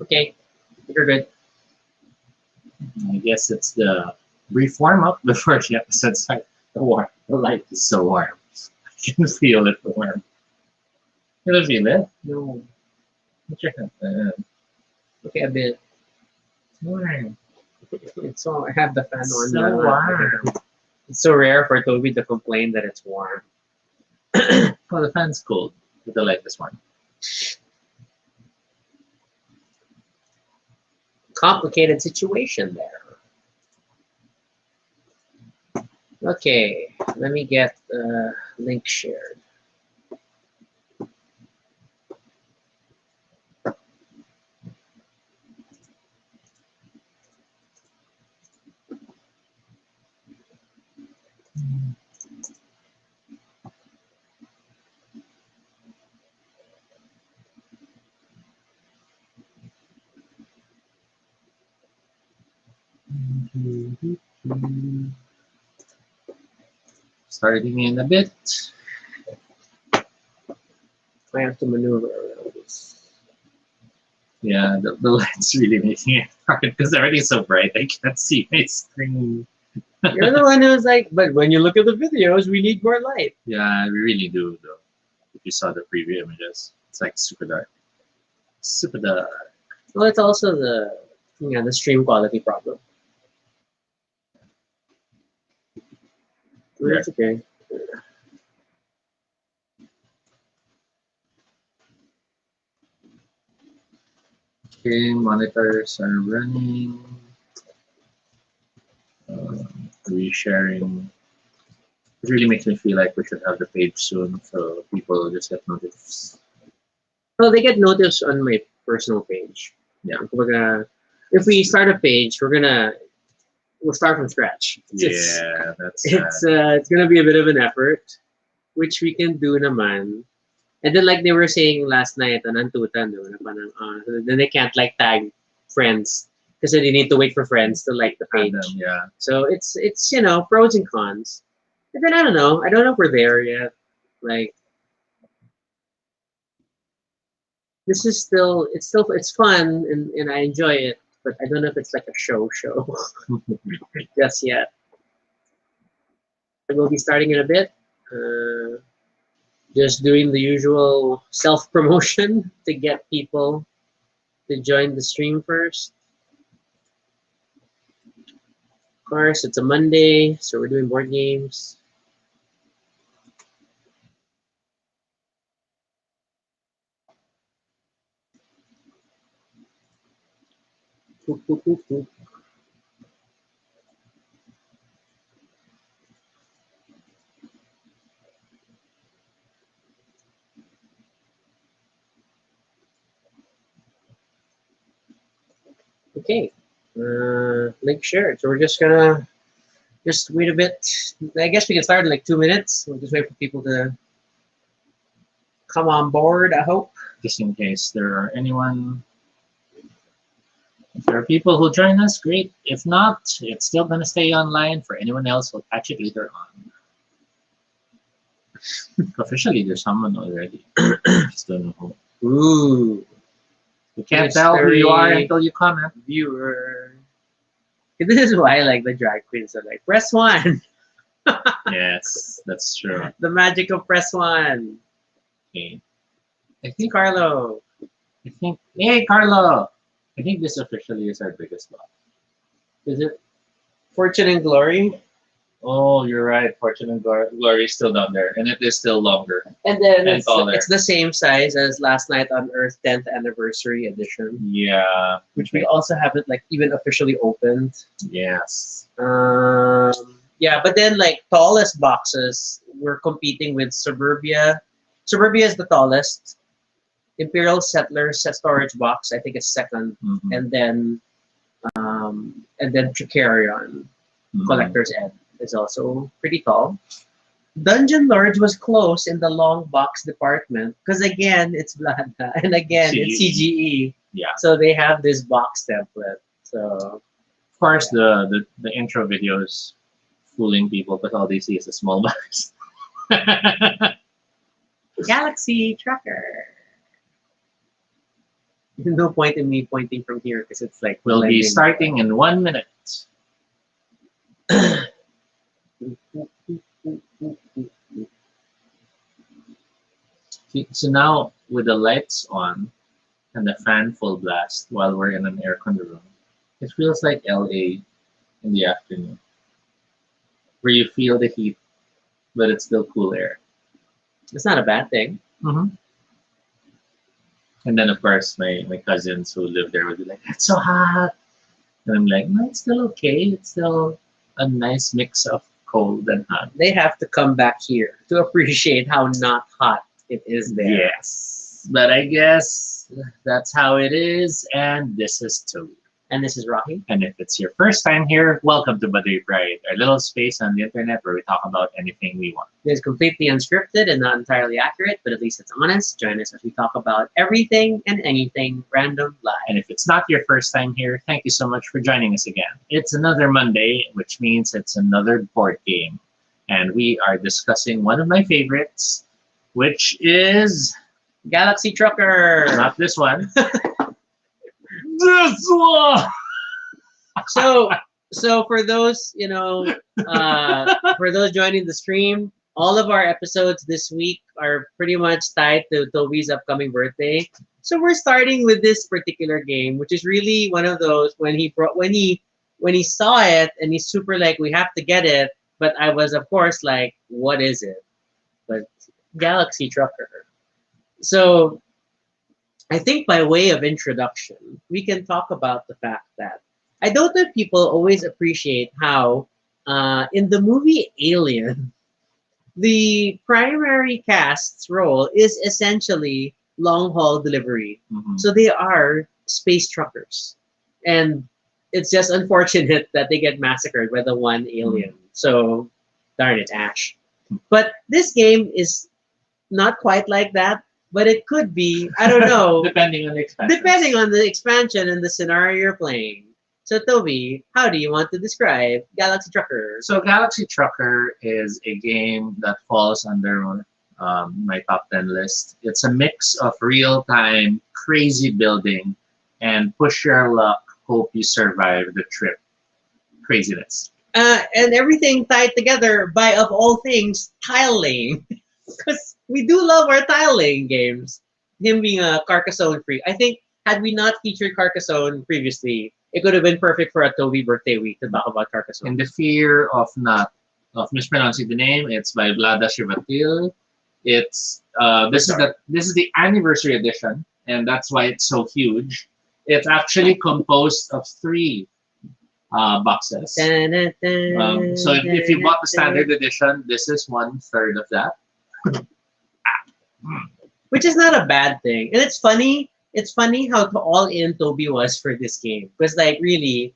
Okay, you're good. I guess it's the brief warm up before the episode starts. The light is so warm. I can feel it warm. You don't feel it? No. Put your hand. Okay, a bit. It's warm. It's so I have the fan on. So warm. It's so rare for Toby to complain that it's warm. Well, the fan's cold, but the light is warm. Complicated situation there. Okay, let me get the link shared. Starting in a bit. I have to maneuver around this. Yeah, the light's really making it hard because everything's so bright. I can't see my screen. You're the one who's like, but when you look at the videos, we need more light. Yeah, we really do, though. If you saw the preview images, it's like super dark. Super dark. Well, it's also the stream quality problem. Yeah. It's okay. Okay, monitors are running. Resharing. It really makes me feel like we should have the page soon, so people just get notified. Well, they get notice on my personal page. Yeah. If we start a page, we'll start from scratch. Yeah, that's It's gonna be a bit of an effort, which we can do naman. And then like they were saying last night on Antutan, then they can't like tag friends because they need to wait for friends to like the page. yeah. So it's pros and cons. And then I don't know if we're there yet. Like this is it's fun and I enjoy it, but I don't know if it's like a show just yet. We'll be starting in a bit. Just doing the usual self-promotion to get people to join the stream first. Of course, it's a Monday, so we're doing board games. Okay, link shared. So we're just gonna wait a bit. I guess we can start in like 2 minutes. We'll just wait for people to come on board, I hope. Just in case there are anyone. If there are people who join us, great. If not, it's still gonna stay online. For anyone else, we'll catch it later on. Officially, there's someone already. Just don't know who. Ooh. You can't tell who you are until you comment. Viewer. This is why like the drag queens are like, press 1. Yes, that's true. The magic of press 1. Okay. I think Carlo. Hey, Carlo! I think this officially is our biggest block. Is it Fortune and Glory? Oh, you're right. Fortune and Glory is still down there, and it is still longer. And then And it's the same size as Last Night on Earth 10th Anniversary Edition. Yeah. Which we also haven't like even officially opened. Yes. Yeah, but then like tallest boxes, we're competing with Suburbia. Suburbia is the tallest. Imperial Settlers storage box, I think, is second, and then Tricarion Collector's Ed is also pretty tall. Dungeon Lords was close in the long box department because again it's Vlaada and again it's CGE. Yeah. So they have this box template. So of course the intro videos fooling people because all they see is a small box. Galaxy Trucker. No point in me pointing from here because it's like We'll be blending. starting in 1 minute. So now with the lights on and the fan full blast while we're in an air-conditioned room, it feels like LA in the afternoon, where you feel the heat, but it's still cool air. It's not a bad thing. Mm-hmm. And then, of course, my cousins who live there would be like, "It's so hot," and I'm like, "No, it's still okay. It's still a nice mix of cold and hot." They have to come back here to appreciate how not hot it is there. Yes, but I guess that's how it is. And this is Toby. And this is Rocky. And if it's your first time here, welcome to Baduy Pride, our little space on the internet where we talk about anything we want. It's completely unscripted and not entirely accurate, but at least it's honest. Join us as we talk about everything and anything random live. And if it's not your first time here, thank you so much for joining us again. It's another Monday, which means it's another board game. And we are discussing one of my favorites, which is Galaxy Trucker. not this one. This one. So for those, for those joining the stream, all of our episodes this week are pretty much tied to Toby's upcoming birthday. So we're starting with this particular game, which is really one of those when he saw it and he's super like, we have to get it. But I was, of course, like, what is it? But Galaxy Trucker. So I think by way of introduction, we can talk about the fact that I don't think people always appreciate how in the movie Alien, the primary cast's role is essentially long-haul delivery. Mhm. So they are space truckers. And it's just unfortunate that they get massacred by the one alien. So, darn it, Ash. But this game is not quite like that, but it could be. I don't know. Depending on the expansion. Depending on the expansion and the scenario you're playing. So, Toby, how do you want to describe Galaxy Trucker? So Galaxy Trucker is a game that falls under my top 10 list. It's a mix of real-time, crazy building, and push your luck, hope you survive the trip craziness. And everything tied together by, of all things, tile laying. Because we do love our tile laying games. Him being a Carcassonne freak. I think had we not featured Carcassonne previously, it could have been perfect for a Toby birthday week to talk about Carcassonne. In the fear of mispronouncing the name, it's by Vlaada Chvátil. It's this is the anniversary edition, and that's why it's so huge. It's actually composed of 3 boxes. So if you bought the standard edition, this is 1/3 of that. Which is not a bad thing. And it's funny how all in Toby was for this game. Because like really,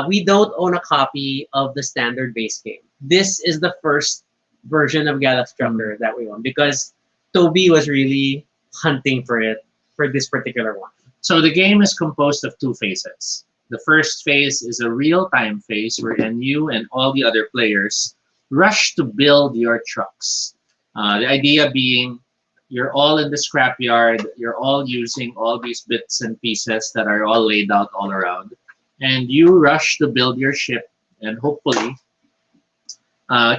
we don't own a copy of the standard base game. This is the first version of Galaxy Trucker that we own because Toby was really hunting for it for this particular one. So the game is composed of 2 phases. The first phase is a real-time phase wherein you and all the other players rush to build your trucks. The idea being you're all in the scrapyard, you're all using all these bits and pieces that are all laid out all around, and you rush to build your ship and hopefully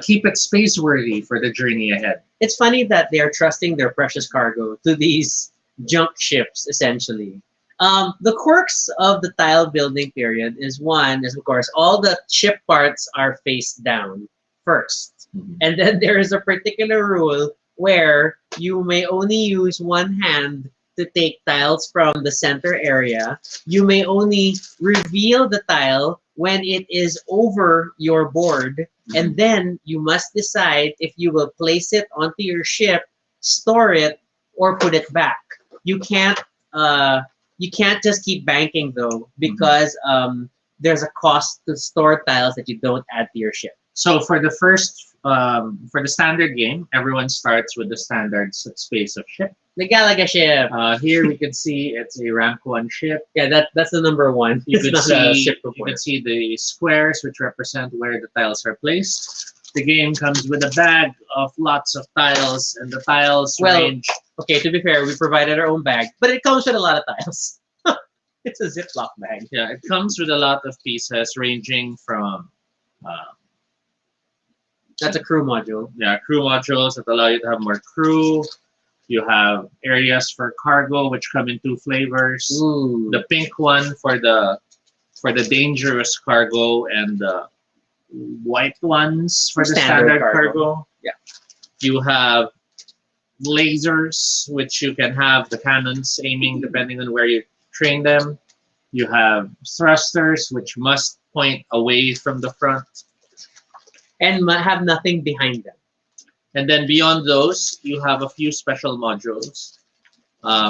keep it space-worthy for the journey ahead. It's funny that they are trusting their precious cargo to these junk ships, essentially. The quirks of the tile building period is of course, all the ship parts are face down first. Mhm. And then there is a particular rule where you may only use one hand to take tiles from the center area. You may only reveal the tile when it is over your board. And then you must decide if you will place it onto your ship, store it, or put it back. You can't just keep banking though, because there's a cost to store tiles that you don't add to your ship. So for the standard game, everyone starts with the standard space of ship. The Galaga ship. Here we can see it's a rank 1 ship. Yeah, that's the number one. You It's can not a see ship you report. can see the squares which represent where the tiles are placed. The game comes with a bag of lots of tiles, and the tiles Well, range. Okay, to be fair, we provided our own bag, but it comes with a lot of tiles. It's a Ziploc bag. Yeah, it comes with a lot of pieces ranging from uh, That's a crew module. crew modules that allow you to have more crew. You have areas for cargo which come in 2 flavors. Ooh. The pink one for the dangerous cargo, and the white ones for the standard cargo. Yeah. You have lasers, which you can have the cannons aiming depending on where you train them. You have thrusters, which must point away from the front. And have nothing behind them. And then beyond those, you have a few special modules.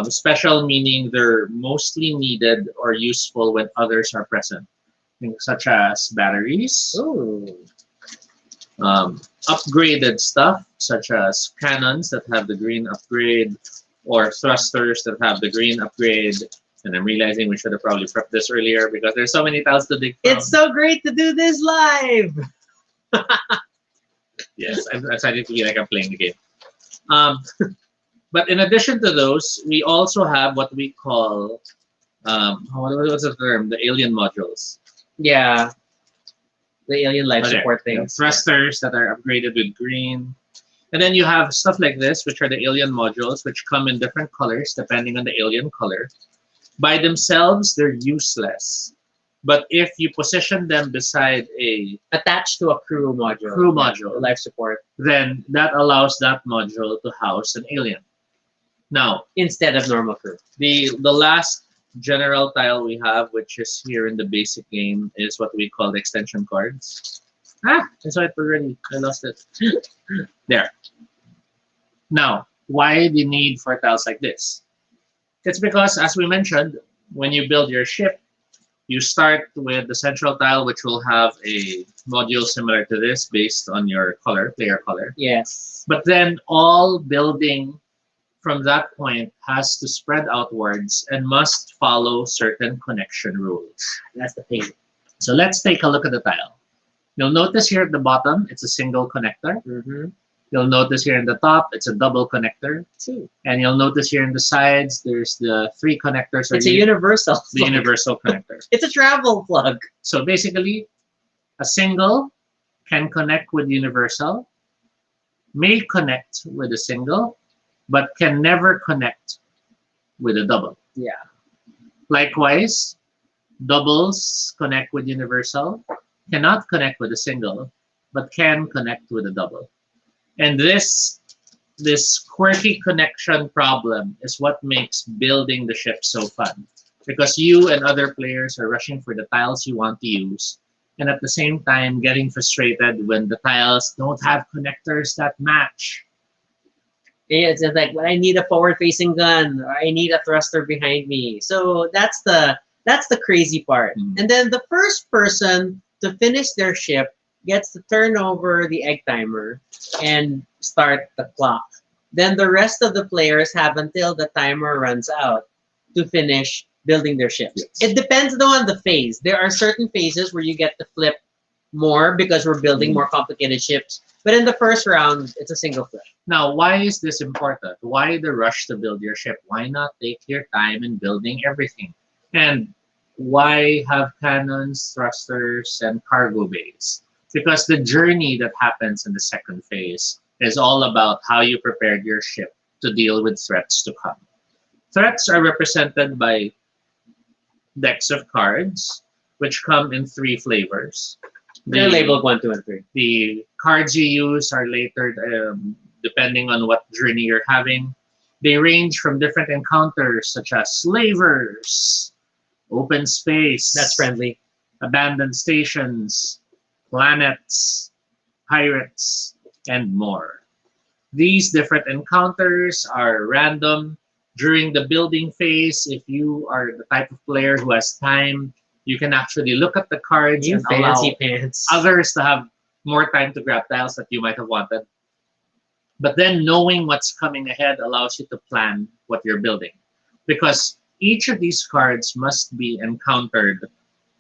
Special meaning they're mostly needed or useful when others are present, things such as batteries, Ooh. upgraded stuff such as cannons that have the green upgrade, or thrusters that have the green upgrade. And I'm realizing we should have probably prepped this earlier because there's so many tiles to dig from. It's so great to do this live. Yes, I'm starting to feel like I'm playing the game. But in addition to those, we also have what we call, what's the term? The alien modules. Yeah. The alien life Okay. support Yeah, things. thrusters that are upgraded with green. And then you have stuff like this, which are the alien modules, which come in different colors depending on the alien color. By themselves, they're useless. But if you position them beside a Attached to a crew module. Crew Yeah, module. the life support. then that allows that module to house an alien. Now, Instead of normal crew. the last general tile we have, which is here in the basic game, is what we call the extension cards. I saw it already. I lost it. There. Now, why the need for tiles like this? It's because, as we mentioned, when you build your ship, you start with the central tile, which will have a module similar to this based on your color, player color. Yes. But then all building from that point has to spread outwards and must follow certain connection rules. That's the thing. So let's take a look at the tile. You'll notice here at the bottom, it's a single connector. Mm-hmm. You'll notice here in the top, it's a double connector. Two. And you'll notice here in the sides, there's the 3 connectors. It's a universal. The universal connector. It's a travel plug. So basically, a single can connect with universal, may connect with a single, but can never connect with a double. Yeah. Likewise, doubles connect with universal, cannot connect with a single, but can connect with a double. And this quirky connection problem is what makes building the ship so fun. Because you and other players are rushing for the tiles you want to use, and at the same time getting frustrated when the tiles don't have connectors that match. Yeah, it's just like, well, I need a forward-facing gun, or I need a thruster behind me. So that's the crazy part. Mm. And then the first person to finish their ship gets to turn over the egg timer and start the clock. Then the rest of the players have until the timer runs out to finish building their ships. Yes. It depends though on the phase. There are certain phases where you get to flip more because we're building more complicated ships. But in the first round, it's a single flip. Now, why is this important? Why the rush to build your ship? Why not take your time in building everything? And why have cannons, thrusters, and cargo bays? Because the journey that happens in the second phase is all about how you prepared your ship to deal with threats to come. Threats are represented by decks of cards, which come in 3 flavors. They're labeled 1, 2, and 3. The cards you use are later, depending on what journey you're having. They range from different encounters, such as slavers, open space. That's friendly. Abandoned stations, planets, pirates, and more. These different encounters are random. During the building phase, if you are the type of player who has time, you can actually look at the cards You and allow fancy pants. others to have more time to grab tiles that you might have wanted. But then knowing what's coming ahead allows you to plan what you're building. Because each of these cards must be encountered.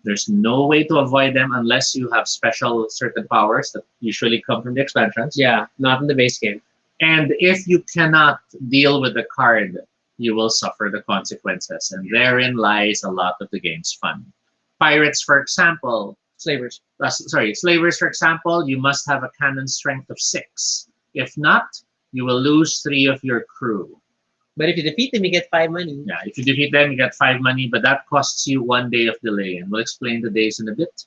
There's no way to avoid them unless you have special certain powers that usually come from the expansions. Yeah, not in the base game. And if you cannot deal with the card, you will suffer the consequences. And therein lies a lot of the game's fun. Pirates, for example, Slavers. Slavers, for example, you must have a cannon strength of 6. If not, you will lose 3 of your crew. But if you defeat them, you get 5 money. Yeah, if you defeat them, you get 5 money, but that costs you 1 day of delay, and we'll explain the days in a bit.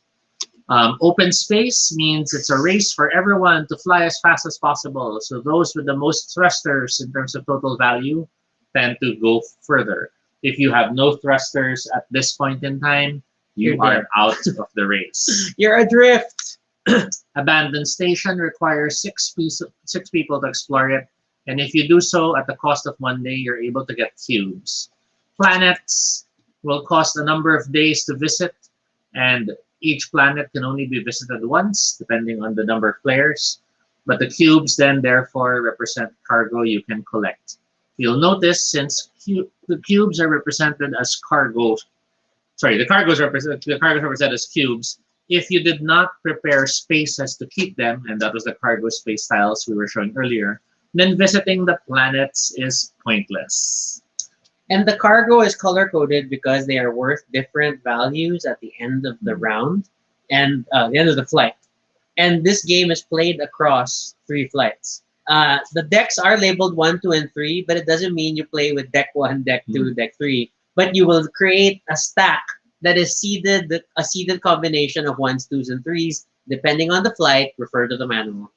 Open space means it's a race for everyone to fly as fast as possible. So those with the most thrusters in terms of total value tend to go further. If you have no thrusters at this point in time, you You're are dead. out of the race. You're adrift. Abandoned station requires 6 people to explore it. And if you do so at the cost of 1 day, you're able to get cubes. Planets will cost a number of days to visit, and each planet can only be visited once, depending on the number of players. But the cubes then, therefore, represent cargo you can collect. You'll notice since the cubes are represented as cargo, the cargoes represented as cubes. If you did not prepare spaces to keep them, and that was the cargo space tiles we were showing earlier, then visiting the planets is pointless. And the cargo is color coded because they are worth different values at the end of the round and the end of the flight. And this game is played across 3 flights. The decks are labeled 1, 2, and 3, but it doesn't mean you play with deck 1, deck 2, deck 3. But you will create a stack that is a seeded combination of 1s, 2s, and 3s. Depending on the flight, refer to the manual.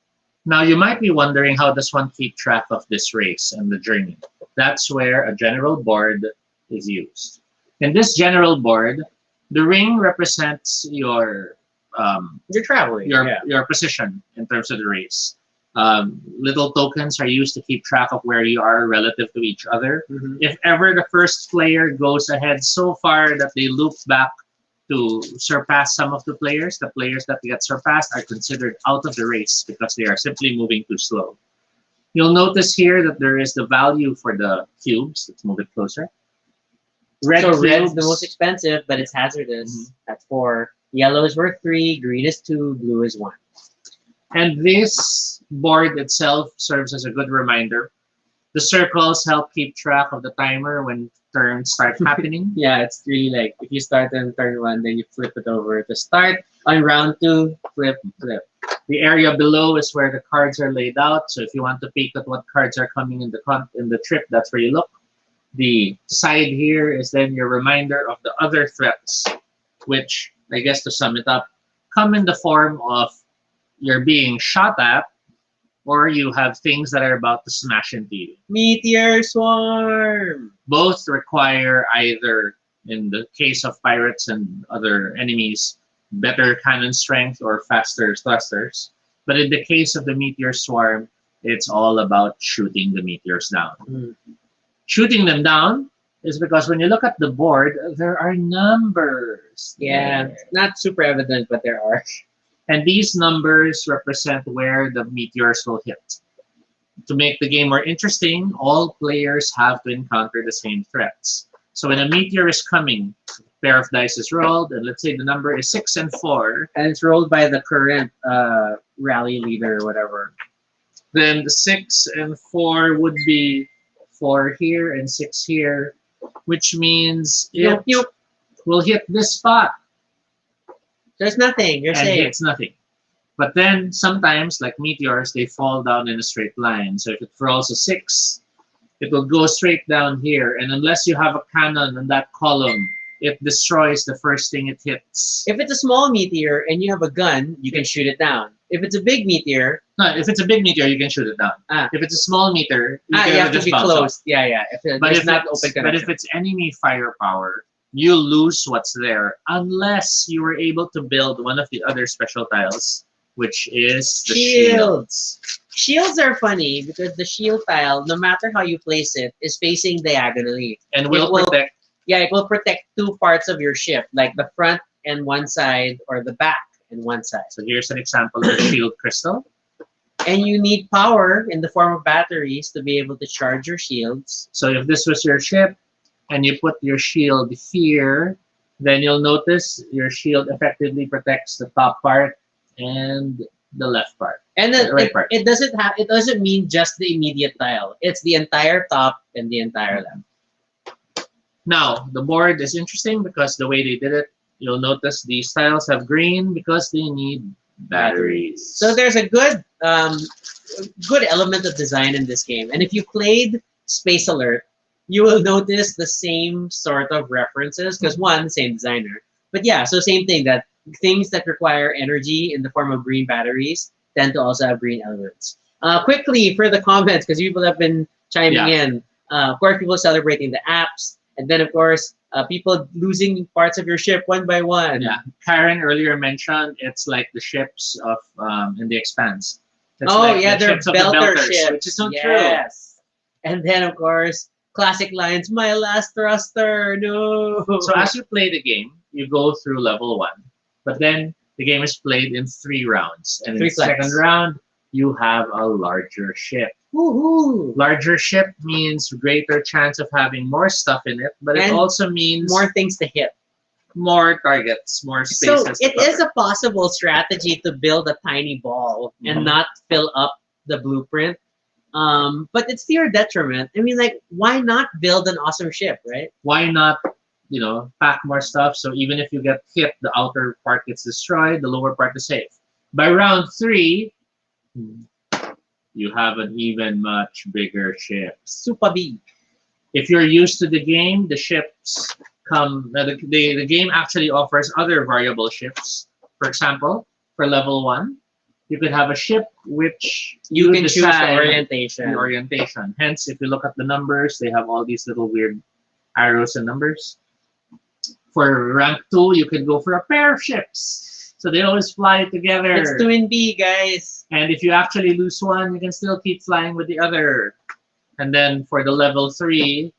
Now, you might be wondering, how does one keep track of this race and the journey? That's where a general board is used. In this general board, the ring represents your traveling. your position in terms of the race. Little tokens are used to keep track of where you are relative to each other. If ever the first player goes ahead so far that they loop back to surpass some of the players that get surpassed are considered out of the race because they are simply moving too slow. You'll notice here that there is the value for the cubes. Let's move it closer. Red is the most expensive, but it's hazardous. That's 4. Yellow is worth 3. Green is 2. Blue is 1. And this board itself serves as a good reminder. The circles help keep track of the timer when turns start happening. Yeah, it's really like if you start on turn 1, then you flip it over to start. On round 2, flip, flip. The area below is where the cards are laid out. So if you want to peek at what cards are coming in the trip, that's where you look. The side here is then your reminder of the other threats, which, I guess to sum it up, come in the form of you're being shot at, or you have things that are about to smash into you. Meteor swarm! Both require either, in the case of pirates and other enemies, better cannon strength or faster thrusters. But in the case of the meteor swarm, it's all about shooting the meteors down. Shooting them down is because when you look at the board, there are numbers. Yeah, not super evident, but there are. And these numbers represent where the meteors will hit. To make the game more interesting, all players have to encounter the same threats. So when a meteor is coming, a pair of dice is rolled, and let's say the number is 6 and 4. And it's rolled by the current rally leader or whatever. Then the 6 and 4 would be 4 here and 6 here, which means it will hit this spot. There's nothing. You're and safe. It's nothing. But then sometimes, like meteors, they fall down in a straight line. So if it rolls a 6, it will go straight down here. And unless you have a cannon on that column, it destroys the first thing it hits. If it's a small meteor and you have a gun, you can shoot it down. If it's a big meteor... No, if it's a big meteor, you can shoot it down. If it's a small meteor, you have to be close. Yeah. But if it's enemy firepower, you lose what's there unless you were able to build one of the other special tiles, which is the shields. Shields are funny because the shield tile, no matter how you place it, is facing diagonally. And will protect. Yeah, it will protect 2 parts of your ship, like the front and one side, or the back and one side. So here's an example of a shield crystal. And you need power in the form of batteries to be able to charge your shields. So if this was your ship and you put your shield here, then you'll notice your shield effectively protects the top part and the left part. And The then right part. it doesn't mean just the immediate tile. It's the entire top and the entire left. Now, the board is interesting because the way they did it, you'll notice these tiles have green because they need batteries. So there's a good element of design in this game. And if you played Space Alert, you will notice the same sort of references because one, same designer. But yeah, so same thing, that things that require energy in the form of green batteries tend to also have green elements. Quickly for the comments, because people have been chiming in. Of course, people celebrating the apps, and then of course people losing parts of your ship one by one. Yeah, Karen earlier mentioned it's like the ships of in the Expanse. It's Oh like yeah, the they're ships of the belter Belters, ships. which is not true. Yes. And then of course, classic lines, my last thruster, no. So as you play the game, you go through level 1, but then the game is played in 3 rounds, and in the second round you have a larger ship. Woohoo! Larger ship means greater chance of having more stuff in it, but it And also means more things to hit. more targets, more spaces. So it is a possible strategy to build a tiny ball and not fill up the blueprint. But it's to your detriment. I mean, like, why not build an awesome ship, right? Why not, pack more stuff so even if you get hit, the outer part gets destroyed, the lower part is safe. By round 3, you have an even much bigger ship. Super big. If you're used to the game, the ships come. The game actually offers other variable ships. For example, for level 1, you could have a ship which You can choose the decide orientation. the orientation. Hence, if you look at the numbers, they have all these little weird arrows and numbers. For rank 2, you could go for a pair of ships. So they always fly together. It's 2 in B, guys. And if you actually lose one, you can still keep flying with the other. And then for the level 3,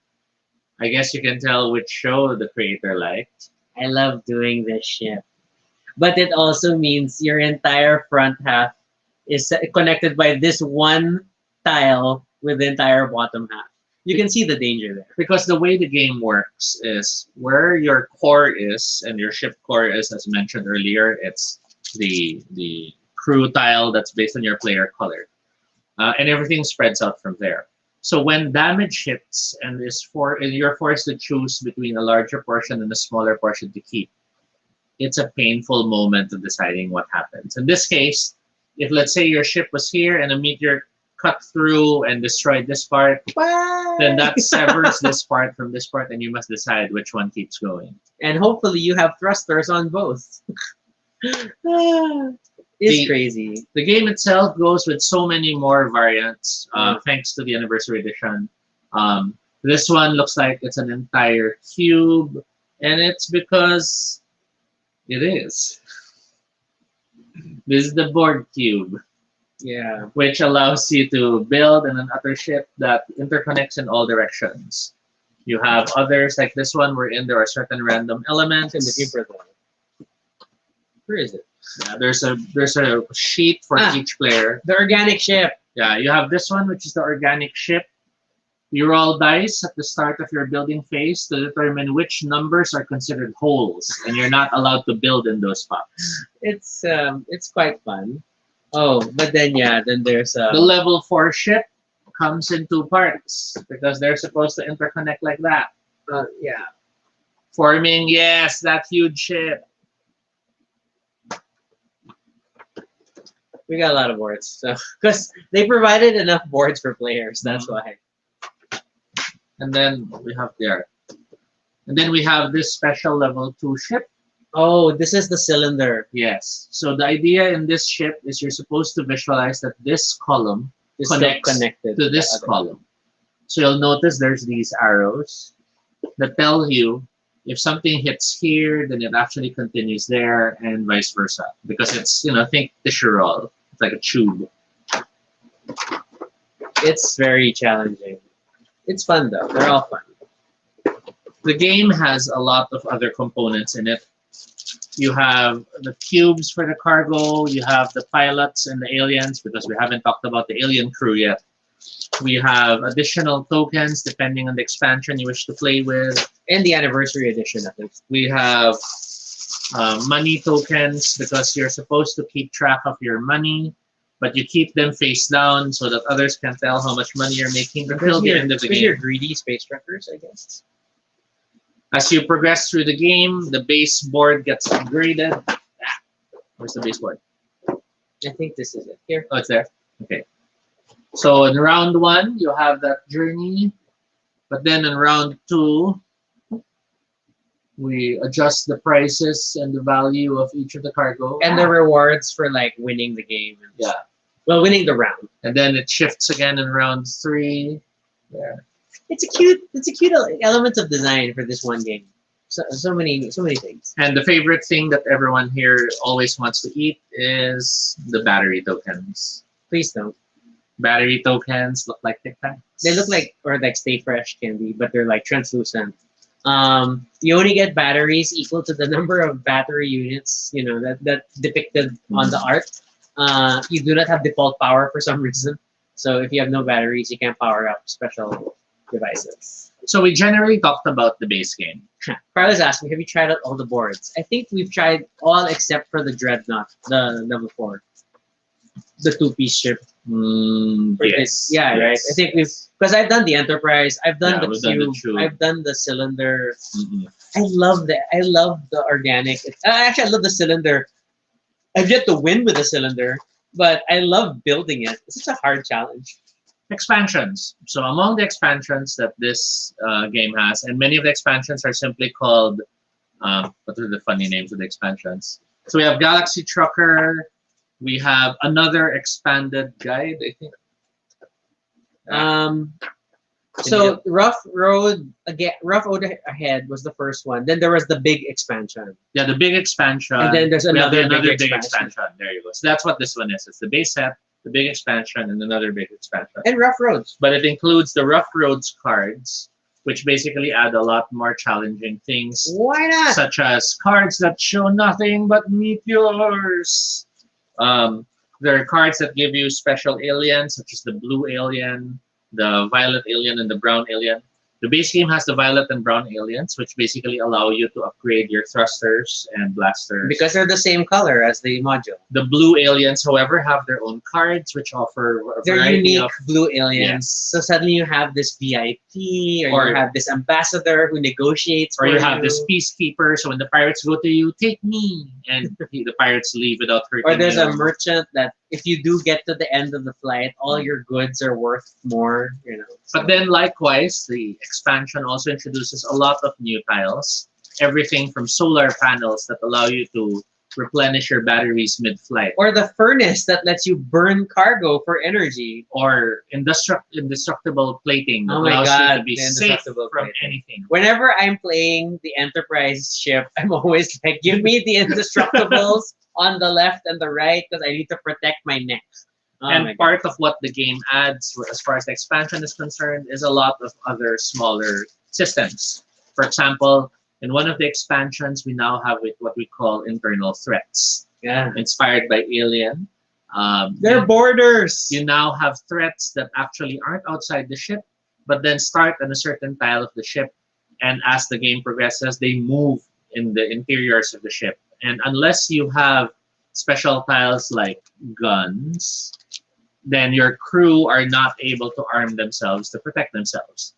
I guess you can tell which show the creator liked. I love doing this ship. But it also means your entire front half is connected by this one tile with the entire bottom half. You can see the danger there. Because the way the game works is where your core is, and your ship core is, as mentioned earlier, it's the crew tile that's based on your player color. And everything spreads out from there. So when damage hits and you're forced to choose between a larger portion and a smaller portion to keep, it's a painful moment of deciding what happens. In this case, if let's say your ship was here and a meteor cut through and destroyed this part, then that severs this part from this part, and you must decide which one keeps going. And hopefully you have thrusters on both. It's crazy. The game itself goes with so many more variants, thanks to the anniversary edition. This one looks like it's an entire cube, and it's because it is. This is the board cube. Yeah. Which allows you to build an other ship that interconnects in all directions. You have others like this one wherein there are certain random elements. I'm looking for them. Where is it? Yeah, there's a sheet for each player. The organic ship. Yeah, you have this one, which is the organic ship. You roll dice at the start of your building phase to determine which numbers are considered holes, and you're not allowed to build in those spots. It's quite fun. Oh, but then there's the level 4 ship comes in 2 parts because they're supposed to interconnect like that. Yeah. Forming, yes, that huge ship. We got a lot of boards, so because they provided enough boards for players, that's why. And then we have there. And then we have this special level 2 ship. Oh, this is the cylinder. Yes. So the idea in this ship is you're supposed to visualize that this column It's connects connected to this column. So you'll notice there's these arrows that tell you if something hits here, then it actually continues there, and vice versa. Because it's, think tissue roll. It's like a tube. It's very challenging. It's fun though. They're all fun. The game has a lot of other components in it. You have the cubes for the cargo. You have the pilots and the aliens, because we haven't talked about the alien crew yet. We have additional tokens depending on the expansion you wish to play with. And the anniversary edition, I think. We have money tokens, because you're supposed to keep track of your money, but you keep them face down so that others can tell how much money you're making until the end of the Because you're game. greedy space truckers, I guess. As you progress through the game, the base board gets upgraded. Where's the base board? I think this is it. Here. Oh, it's there. Okay. So in round 1, you have that journey, but then in round 2, we adjust the prices and the value of each of the cargo. And the rewards for like winning the game. Yeah. Well, winning the round. And then it shifts again in round 3. There. It's a cute element of design for this one game. So many things. And the favorite thing that everyone here always wants to eat is the battery tokens. Please don't. Battery tokens look like Tic Tacs. They look like Stay Fresh candy, but they're like translucent. You only get batteries equal to the number of battery units, you know, that depicted on the art. You do not have default power for some reason. So if you have no batteries, you can't power up special devices. So we generally talked about the base game. Carlos asked me, have you tried out all the boards? I think we've tried all except for the Dreadnought, the level 4. The 2-piece ship. Yes. Yeah, yes. right. I think because I've done the Enterprise, I've done Yeah, we've done the cube, tube. I've done the cylinder. Mhm. I love the organic. Actually, I love the cylinder. I've yet to win with the cylinder, but I love building it. It's such a hard challenge. Expansions. So among the expansions that this game has, and many of the expansions are simply called, what are the funny names of the expansions? So we have Galaxy Trucker. We have another expanded guide, I think. So Rough Road Ahead was the first one. Then there was the big expansion. Yeah, the big expansion. And then there's We have another big big expansion. expansion. There you go. So that's what this one is. It's the base set, the big expansion, and another big expansion. And Rough Roads. But it includes the Rough Roads cards, which basically add a lot more challenging things, Why not? such as cards that show nothing but meteors. There are cards that give you special aliens, such as the blue alien, the violet alien, and the brown alien. The base game has the violet and brown aliens, which basically allow you to upgrade your thrusters and blasters. Because they're the same color as the module. The blue aliens, however, have their own cards, which offer a They're variety unique of... blue aliens. Yes. So suddenly you have this VIP, or you have this ambassador who negotiates Or for you have this peacekeeper, so when the pirates go to you, take me, and the pirates leave without hurting Or there's you. a merchant that if you do get to the end of the flight, all your goods are worth more, you know. But then likewise, the expansion also introduces a lot of new tiles. Everything from solar panels that allow you to replenish your batteries mid-flight. Or the furnace that lets you burn cargo for energy. Or indestructible plating that Oh my allows you God, to be the safe indestructible from plating. anything. Whenever I'm playing the Enterprise ship, I'm always like, give me the indestructibles on the left and the right because I need to protect my neck. Oh my And God. part of what the game adds, as far as the expansion is concerned, is a lot of other smaller systems. For example, in one of the expansions, we now have what we call internal threats, Yeah. inspired by Alien. They're borders. You now have threats that actually aren't outside the ship, but then start on a certain tile of the ship, and as the game progresses, they move in the interiors of the ship. And unless you have special tiles like guns, then your crew are not able to arm themselves to protect themselves.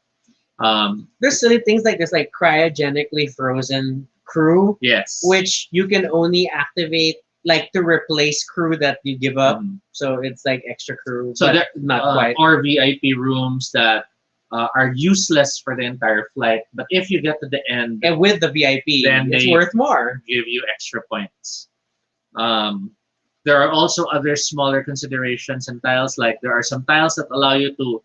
There's silly things like this, like cryogenically frozen crew, Yes. which you can only activate like to replace crew that you give up. So it's like extra crew, So but there, not quite. or VIP rooms that are useless for the entire flight, but if you get to the end, And with the VIP, Then it's they- worth more. give you extra points. There are also other smaller considerations and tiles, like there are some tiles that allow you to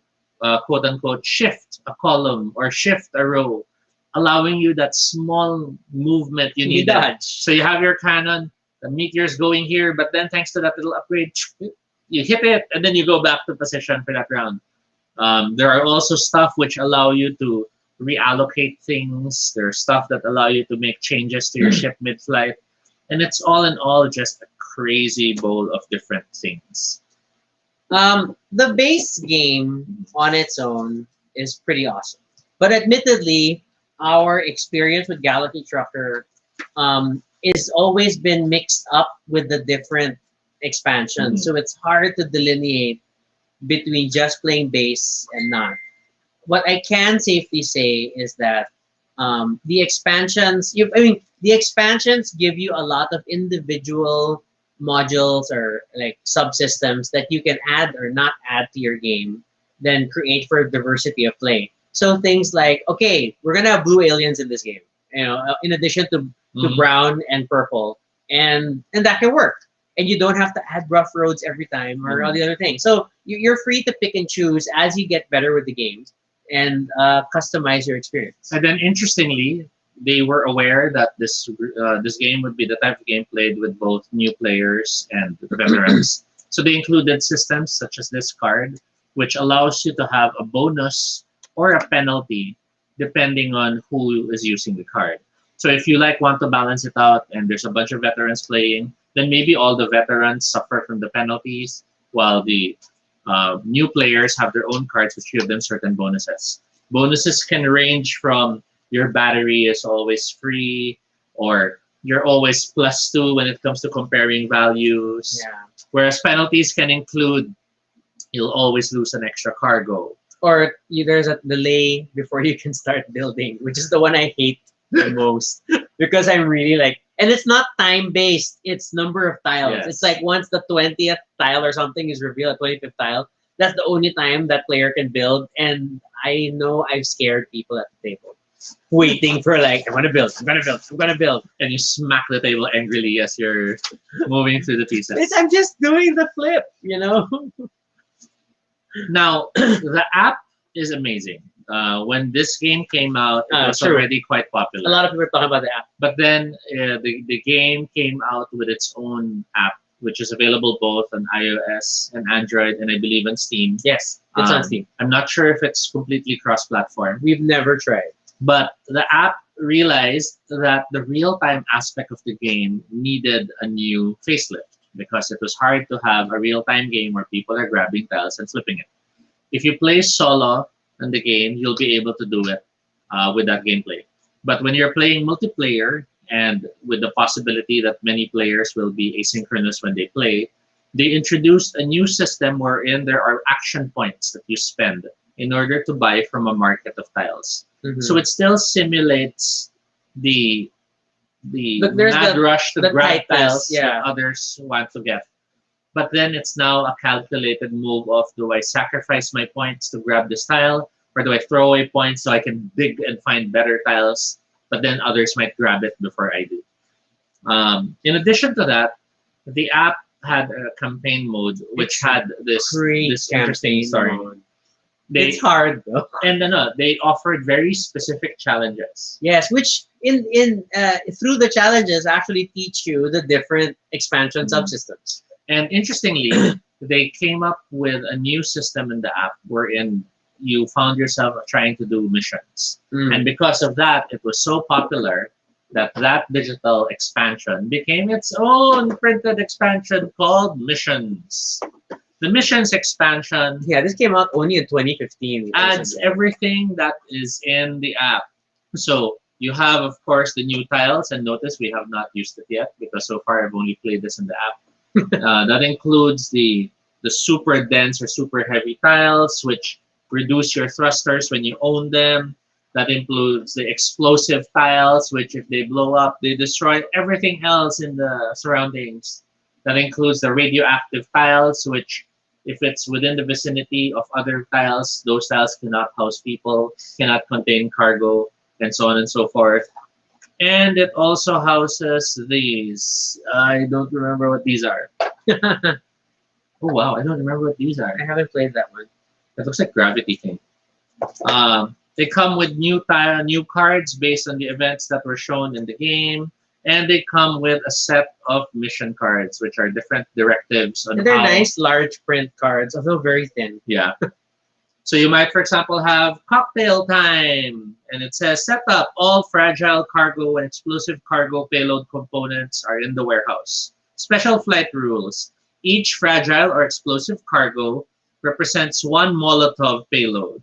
quote unquote shift a column or shift a row, allowing you that small movement you You need. dodge. So you have your cannon, the meteor's going here, but then thanks to that little upgrade, you hit it and then you go back to position for that round. There are also stuff which allow you to reallocate things. There are stuff that allow you to make changes to your ship mid-flight. And it's all in all just a crazy bowl of different things. The base game on its own is pretty awesome, but admittedly, our experience with Galaxy Trucker is always been mixed up with the different expansions, Mhm. so it's hard to delineate between just playing base and not. What I can safely say is that the expansions, the expansions give you a lot of individual modules or like subsystems that you can add or not add to your game, then create for diversity of play. So things like, okay, we're gonna have blue aliens in this game, in addition to Mhm. brown and purple, and that can work. And you don't have to add rough roads every time or all Mhm. the other things. So you're free to pick and choose as you get better with the game and customize your experience. And then, interestingly, they were aware that this game would be the type of game played with both new players and veterans. So they included systems such as this card, which allows you to have a bonus or a penalty depending on who is using the card. So if you like want to balance it out and there's a bunch of veterans playing, then maybe all the veterans suffer from the penalties while the new players have their own cards which give them certain bonuses. Bonuses can range from your battery is always free, or you're always +2 when it comes to comparing values. Yeah. Whereas penalties can include you'll always lose an extra cargo. Or there's a delay before you can start building, which is the one I hate the most because I'm really like, and it's not time based; it's number of tiles. Yes. It's like once the 20th tile or something is revealed, 25th tile, that's the only time that player can build. And I know I've scared people at the table, waiting for like, I'm gonna build, I'm gonna build, I'm gonna build. And you smack the table angrily as you're moving through the pieces. I'm just doing the flip, Now, the app is amazing. When this game came out, it was true. already quite A popular. lot of people are talking about the app. But then the game came out with its own app, which is available both on iOS and Android, and I believe on Steam. Yes, it's on Steam. I'm not sure if it's completely cross-platform, We've never tried. but the app realized that the real-time aspect of the game needed a new facelift because it was hard to have a real-time game where people are grabbing tiles and flipping it. If you play solo in the game, you'll be able to do it with that gameplay. But when you're playing multiplayer and with the possibility that many players will be asynchronous when they play, they introduced a new system wherein there are action points that you spend in order to buy from a market of tiles. Mhm. So it still simulates the But there's mad rush to the grab titles, tiles yeah. that others want to get. But then it's now a calculated move of, do I sacrifice my points to grab this tile, or do I throw away points so I can dig and find better tiles, but then others might grab it before I do. In addition to that, the app had a campaign mode which had this Great interesting campaign story. mode. They It's hard though. and they offered very specific challenges. Yes, which in through the challenges actually teach you the different expansion Mhm. subsystems. And interestingly, they came up with a new system in the app wherein you found yourself trying to do missions. Mm. And because of that, it was so popular that that digital expansion became its own printed expansion called Missions. The Missions expansion Yeah, this came out only in 2015. which adds is- everything that is in the app. So you have, of course, the new tiles, and notice we have not used it yet because so far I've only played this in the app. That includes the super dense or super heavy tiles, which reduce your thrusters when you own them. That includes the explosive tiles, which if they blow up, they destroy everything else in the surroundings. That includes the radioactive tiles, which if it's within the vicinity of other tiles, those tiles cannot house people, cannot contain cargo, and so on and so forth. And it also houses these. I don't remember what these are. I Oh wow, I don't remember what these are. haven't played that one. It looks like Gravity thing. They come with new cards based on the events that were shown in the game, and they come with a set of mission cards, which are different directives on And they're how. nice large print cards, although very thin. Yeah. So you might, for example, have cocktail time, and it says set up all fragile cargo and explosive cargo payload components are in the warehouse. Special flight rules. Each fragile or explosive cargo represents one Molotov payload.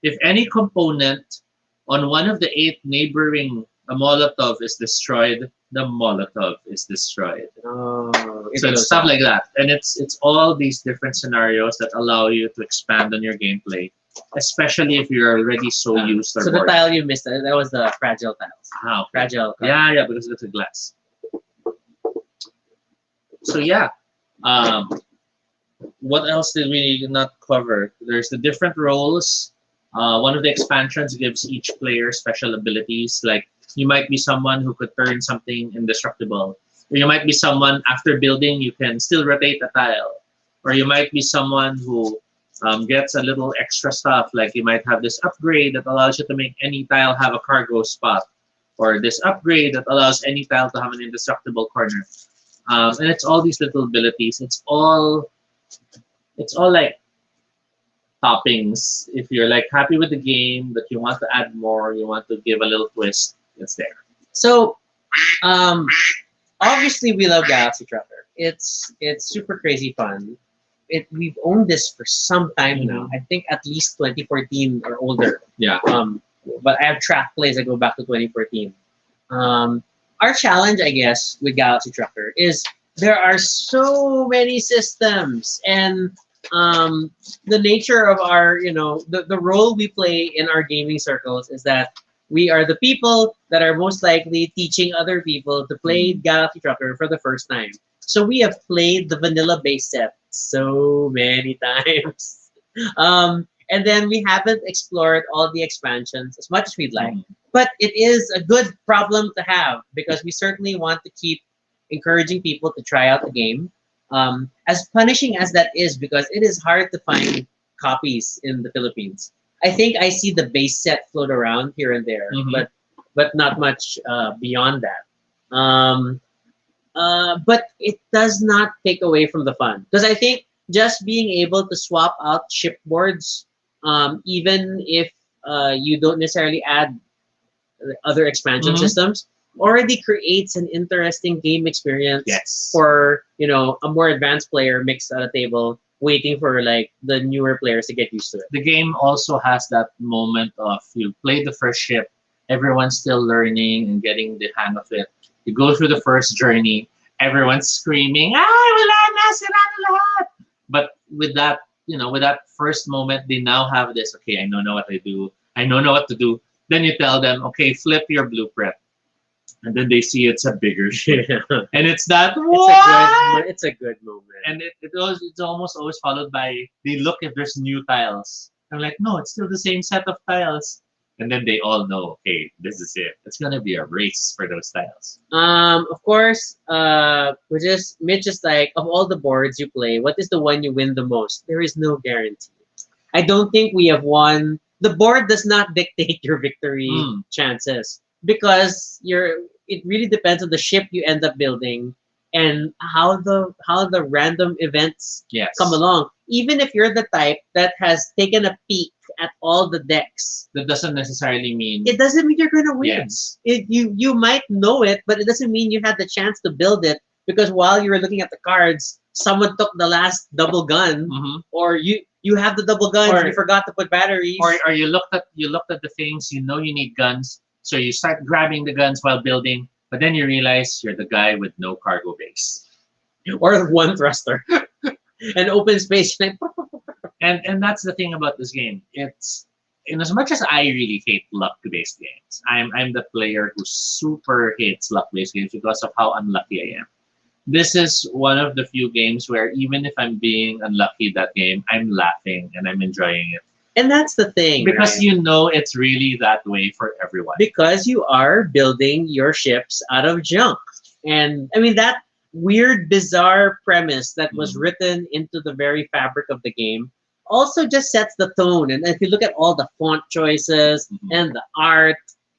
If any component on one of the 8 neighboring Molotov is destroyed, the Molotov is destroyed. Oh, it So it's blows stuff up. like that, and it's all these different scenarios that allow you to expand on your gameplay, especially if you're already so used or So the bored. tile you missed, that was the fragile tiles. Ah, okay. Fragile. Yeah, yeah, because it's a glass. So yeah, um, what else did we not cover? There's the different roles. One of the expansions gives each player special abilities. Like you might be someone who could turn something indestructible. Or you might be someone after building you can still rotate a tile. Or you might be someone who gets a little extra stuff. Like you might have this upgrade that allows you to make any tile have a cargo spot. Or this upgrade that allows any tile to have an indestructible corner. And it's all these little abilities. It's all like toppings. If you're like happy with the game, but you want to add more, you want to give a little twist, it's there. So, um, obviously we love Galaxy Trucker. It's super crazy fun. We've owned this for some time now. I think at least 2014 or older. Yeah. But I have track plays that go back to 2014. Our challenge, I guess, with Galaxy Trucker is there are so many systems, and the nature of our, the role we play in our gaming circles is that we are the people that are most likely teaching other people to play Galaxy Trucker for the first time. So we have played the vanilla base set so many times. And then we haven't explored all the expansions as much as we'd like. But it is a good problem to have because we certainly want to keep encouraging people to try out the game. As punishing as that is, because it is hard to find copies in the Philippines. I think I see the base set float around here and there, but not much beyond that. But it does not take away from the fun because I think just being able to swap out chipboards, even if you don't necessarily add other expansion systems, already creates an interesting game experience for a more advanced player mixed at a table waiting for like the newer players to get used to it. The game also has that moment of you play the first ship, everyone's still learning and getting the hang of it. You go through the first journey, everyone's screaming, wala na, sira na lahat. But with that, with that first moment, they now have this, okay, I know what I do. I know what to do. Then you tell them, okay, flip your blueprint. And then they see it's a bigger ship. And it's that, what? It's a good moment. And it's almost always followed by, they look if there's new tiles. I'm like, no, it's still the same set of tiles. And then they all know, okay, this is it. It's going to be a race for those tiles. Of course, Mitch is like, of all the boards you play, what is the one you win the most? There is no guarantee. I don't think we have won. The board does not dictate your victory chances because it really depends on the ship you end up building and how the random events come along. Even if you're the type that has taken a peek at all the decks, that doesn't necessarily mean it doesn't mean you're gonna win. Yes. You might know it, but it doesn't mean you had the chance to build it because while you were looking at the cards, someone took the last double gun, or you have the double guns and you forgot to put batteries, or you looked at the things, you need guns, so you start grabbing the guns while building, but then you realize you're the guy with no cargo base or one thruster. An open space. And that's the thing about this game. It's, in as much as I really hate luck-based games, I'm the player who super hates luck-based games because of how unlucky I am. This is one of the few games where even if I'm being unlucky that game, I'm laughing and I'm enjoying it. And that's the thing. Because right? It's really that way for everyone. Because you are building your ships out of junk. And I mean, that weird, bizarre premise that was written into the very fabric of the game also just sets the tone. And if you look at all the font choices and the art,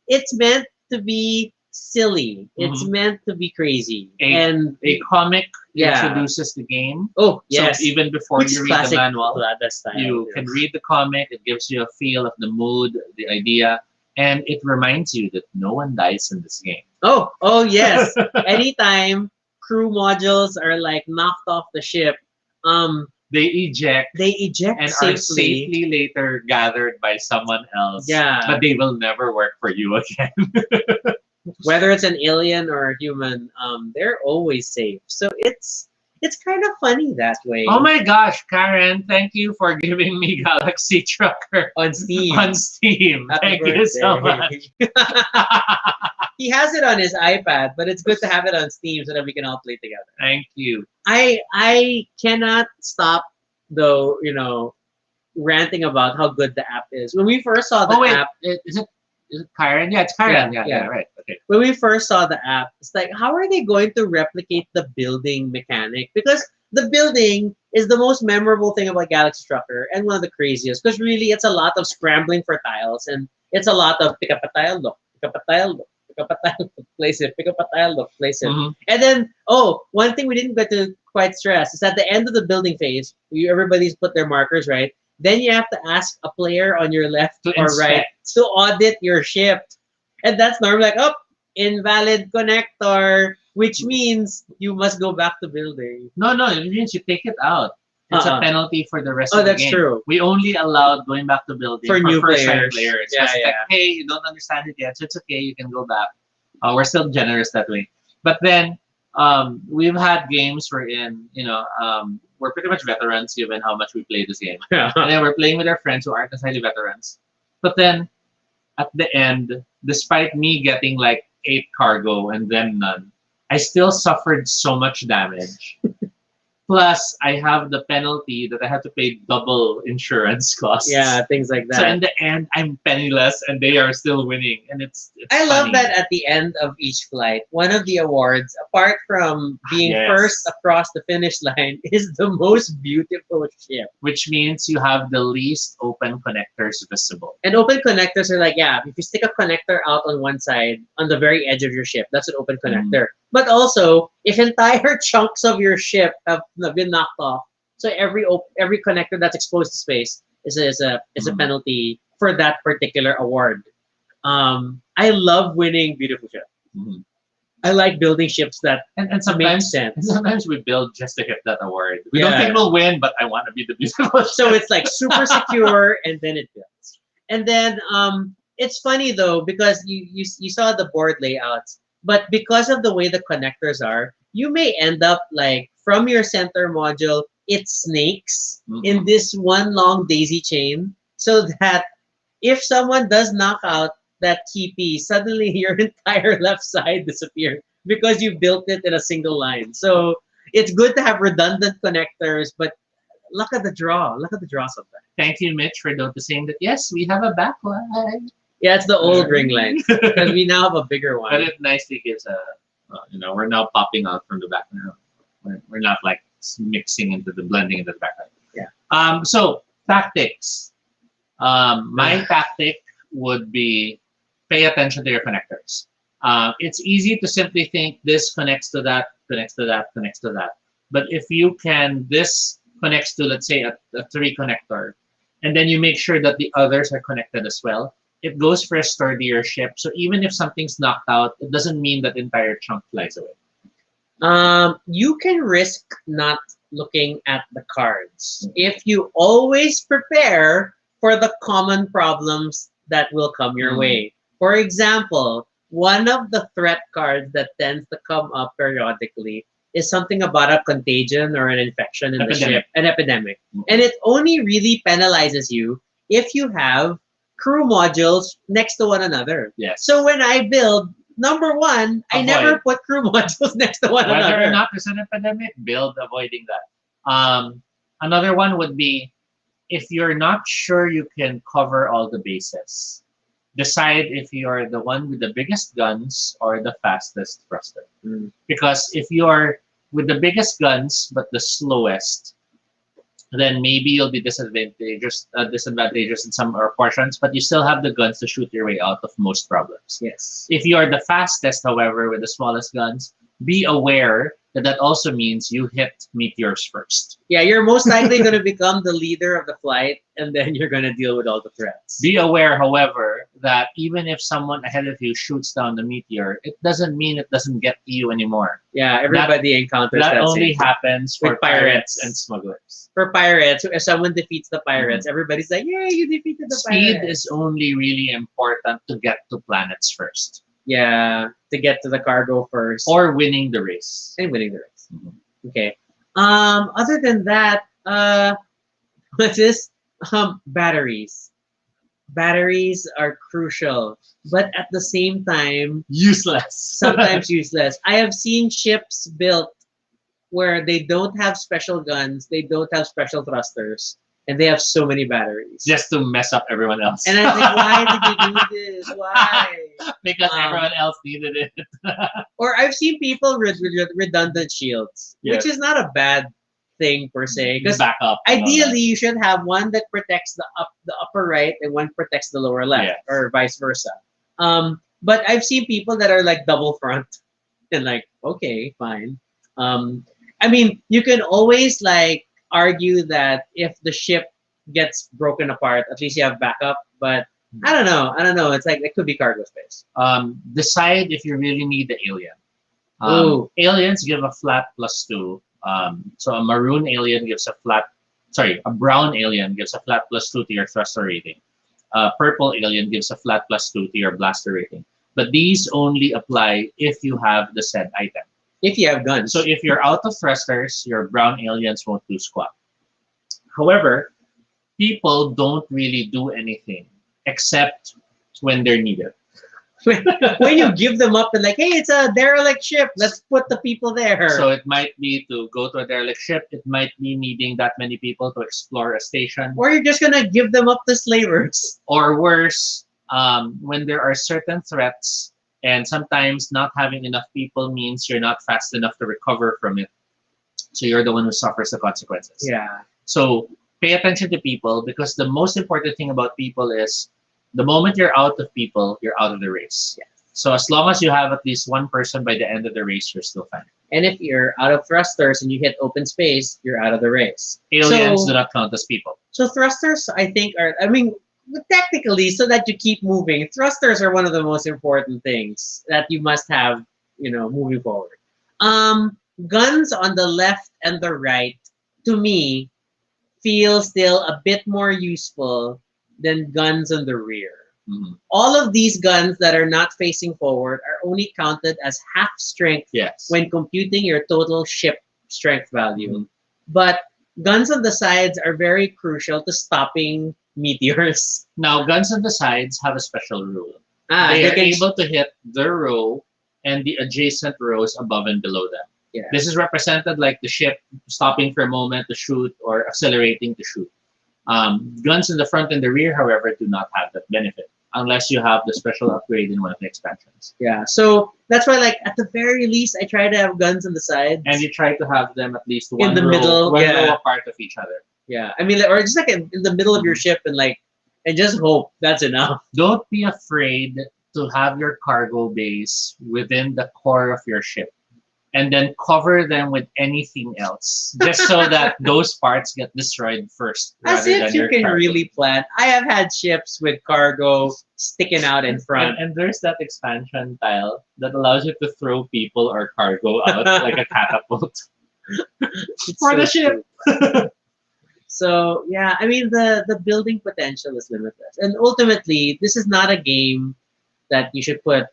it's meant to be silly. It's Mhm. meant to be crazy. A- And A comic yeah. introduces the game. Oh, So yes. even before Which you is read the classic manual, Vlaada style. you can read the comic. It gives you a feel of the mood, the idea, and it reminds you that no one dies in this game. Oh yes. Anytime crew modules are like knocked off the ship, um, They eject they eject and are safely. safely later gathered by someone else. Yeah. But they will never work for you again. Whether it's an alien or a human, they're always safe. So it's kind of funny that way. Oh my gosh, Karen, thank you for giving me Galaxy Trucker On Steam. on Steam. Happy Thank you so much. birthday. He has it on his iPad, but it's good to have it on Steam so that we can all play together. Thank you. I cannot stop though, ranting about how good the app is. When we first saw the Oh wait, app, is it Karen? Yeah, it's Karen. Yeah, Yeah, yeah. right. Okay. when we first saw the app, it's like, how are they going to replicate the building mechanic? Because the building is the most memorable thing about Galaxy Trucker and one of the craziest. Because really, it's a lot of scrambling for tiles and it's a lot of pick up a tile, look, pick up a tile, look, pick up a tile, look, place it, pick up a tile, look, place it. Mhm. And then, one thing we didn't get to quite stress is at the end of the building phase, everybody's put their markers right. Then you have to ask a player on your left To or right inspect. to audit your ship. And that's normally like, invalid connector, which means you must go back to building. No, it means you take it out. It's a Uh-uh. penalty for the rest Oh, of the that's game. true. We only allowed going back to building For new first-time players. players. Yeah, Just like, yeah. hey, you don't understand it yet, so it's okay. You can go back. We're still generous that way. But then we've had games wherein, we're pretty much veterans given how much we play this game. And then we're playing with our friends who aren't necessarily veterans. But then at the end, despite me getting like 8 cargo and then none, I still suffered so much damage. Plus, I have the penalty that I have to pay double insurance costs. Yeah, things like So in that. the end, I'm penniless and they are still winning, and it's I love funny. that at the end of each flight, one of the awards, apart from being Yes. first across the finish line, is the most beautiful ship. Which means you have the least open connectors visible. And open connectors are like, yeah, if you stick a connector out on one side, on the very edge of your ship, that's an open connector. But also, if entire chunks of your ship have been knocked off, so every connector that's exposed to space is a penalty for that particular award. I love winning beautiful ships. Mhm. I like building ships that And make sometimes sense. sometimes we build just to hit that award. We don't Yeah. think we'll win, but I want to be the beautiful. So it's like super secure, and then it builds. And then it's funny though because you saw the board layouts, but because of the way the connectors are, you may end up like from your center module, it snakes in this one long daisy chain, so that if someone does knock out that key piece, suddenly your entire left side disappears because you built it in a single line. So it's good to have redundant connectors, but look at the draw. Look at the draw sometimes. Thank you, Mitch, for noticing that. Yes, we have a backline. Yeah, it's the old ring light because we now have a bigger But one. it nicely gives we're now popping out from the background. We're not like mixing into the blending into the background. Yeah. So tactics. My tactic would be pay attention to your connectors. It's easy to simply think this connects to that, connects to that, connects to that. But if you can, this connects to, let's say, a 3 connector, and then you make sure that the others are connected as well, it goes for a sturdier ship. So even if something's knocked out, it doesn't mean that entire chunk flies away. You can risk not looking at the cards if you always prepare for the common problems that will come your way. For example, one of the threat cards that tends to come up periodically is something about a contagion or an infection in the ship, an epidemic. And it only really penalizes you if you have crew modules next to one another. Yes. So when I build, number one, I Avoid. never put crew modules next to one Whether another. or not there's an epidemic, build avoiding that. Another one would be if you're not sure you can cover all the bases, decide if you're the one with the biggest guns or the fastest thruster. Because if you're with the biggest guns but the slowest, then maybe you'll be disadvantageous in some portions, but you still have the guns to shoot your way out of most problems. Yes. If you are the fastest, however, with the smallest guns, be aware that that also means you hit meteors first. Yeah, you're most likely going to become the leader of the flight, and then you're going to deal with all the threats. Be aware, however, that even if someone ahead of you shoots down the meteor, it doesn't mean it doesn't get to you anymore. Yeah, everybody encounters That that only same thing. happens for With pirates. and smugglers. For pirates, if someone defeats the pirates, everybody's like, "Yay, you defeated the Speed pirates!" is only really important to get to planets first, Yeah, to get to the cargo first, or winning the race. and winning the race. Mhm. Okay. Other than that, what's this? Batteries. Batteries are crucial, but at the same time, Useless. sometimes useless. I have seen ships built where they don't have special guns, they don't have special thrusters, and they have so many batteries. Just to mess up everyone else. And I think, why did you do this? Why? Because Um, everyone else needed it. Or I've seen people with redundant shields, which Yeah. is not a bad thing per se. Because Back up. and all ideally, you should have one that protects the upper right and one protects the lower left, Yes. or vice versa. But I've seen people that are like double front, and like, okay, fine. I mean, you can always like argue that if the ship gets broken apart, at least you have backup. But I don't know. I don't know. It's like it could be cargo space. that. Decide if you really need the alien. Ooh. Aliens give a flat +2. So a maroon alien gives a flat, a brown alien gives a flat +2 to your thruster rating. Purple alien gives a flat +2 to your blaster rating. But these only apply if you have the said item. If you have guns. So if you're out of thrusters, your brown aliens won't do squat. However, people don't really do anything except when they're needed. when you give them up and like, hey, it's a derelict ship, let's put the people there. So it might be to go to a derelict ship. It might be needing that many people to explore a station. Or you're just gonna give them up to slavers. Or worse, when there are certain threats, and sometimes not having enough people means you're not fast enough to recover from it. So you're the one who suffers the consequences. Yeah. So pay attention to people, because the most important thing about people is the moment you're out of people, you're out of the race. Yeah. So as long as you have at least one person by the end of the race, you're still fine. And if you're out of thrusters and you hit open space, you're out of the race. Aliens So- do not count as people. So thrusters, I think, are, I mean, technically, so that you keep moving, thrusters are one of the most important things that you must have, moving forward. Guns on the left and the right, to me, feel still a bit more useful than guns on the rear. Mhm. All of these guns that are not facing forward are only counted as half strength Yes. when computing your total ship strength value. Mhm. But guns on the sides are very crucial to stopping meteors. Now, guns on the sides have a special rule. They They are can able to hit the row and the adjacent rows above and below them. Yeah. This is represented like the ship stopping for a moment to shoot or accelerating to shoot. Guns in the front and the rear, however, do not have that benefit unless you have the special upgrade in one of the expansions. Yeah, so that's why, like, at the very least, I try to have guns on the sides. And you try to have them at least one the row, middle, one yeah. row apart of each other. Yeah, I mean, like, or just like in the middle of your ship, and just hope that's enough. Don't be afraid to have your cargo base within the core of your ship, and then cover them with anything else, just so that those parts get destroyed first. As rather if than you your can cargo. really plan. I have had ships with cargo sticking out in front. And there's that expansion tile that allows you to throw people or cargo out like a catapult. It's For so the ship. true. So yeah, I mean the building potential is limitless, and ultimately this is not a game that you should put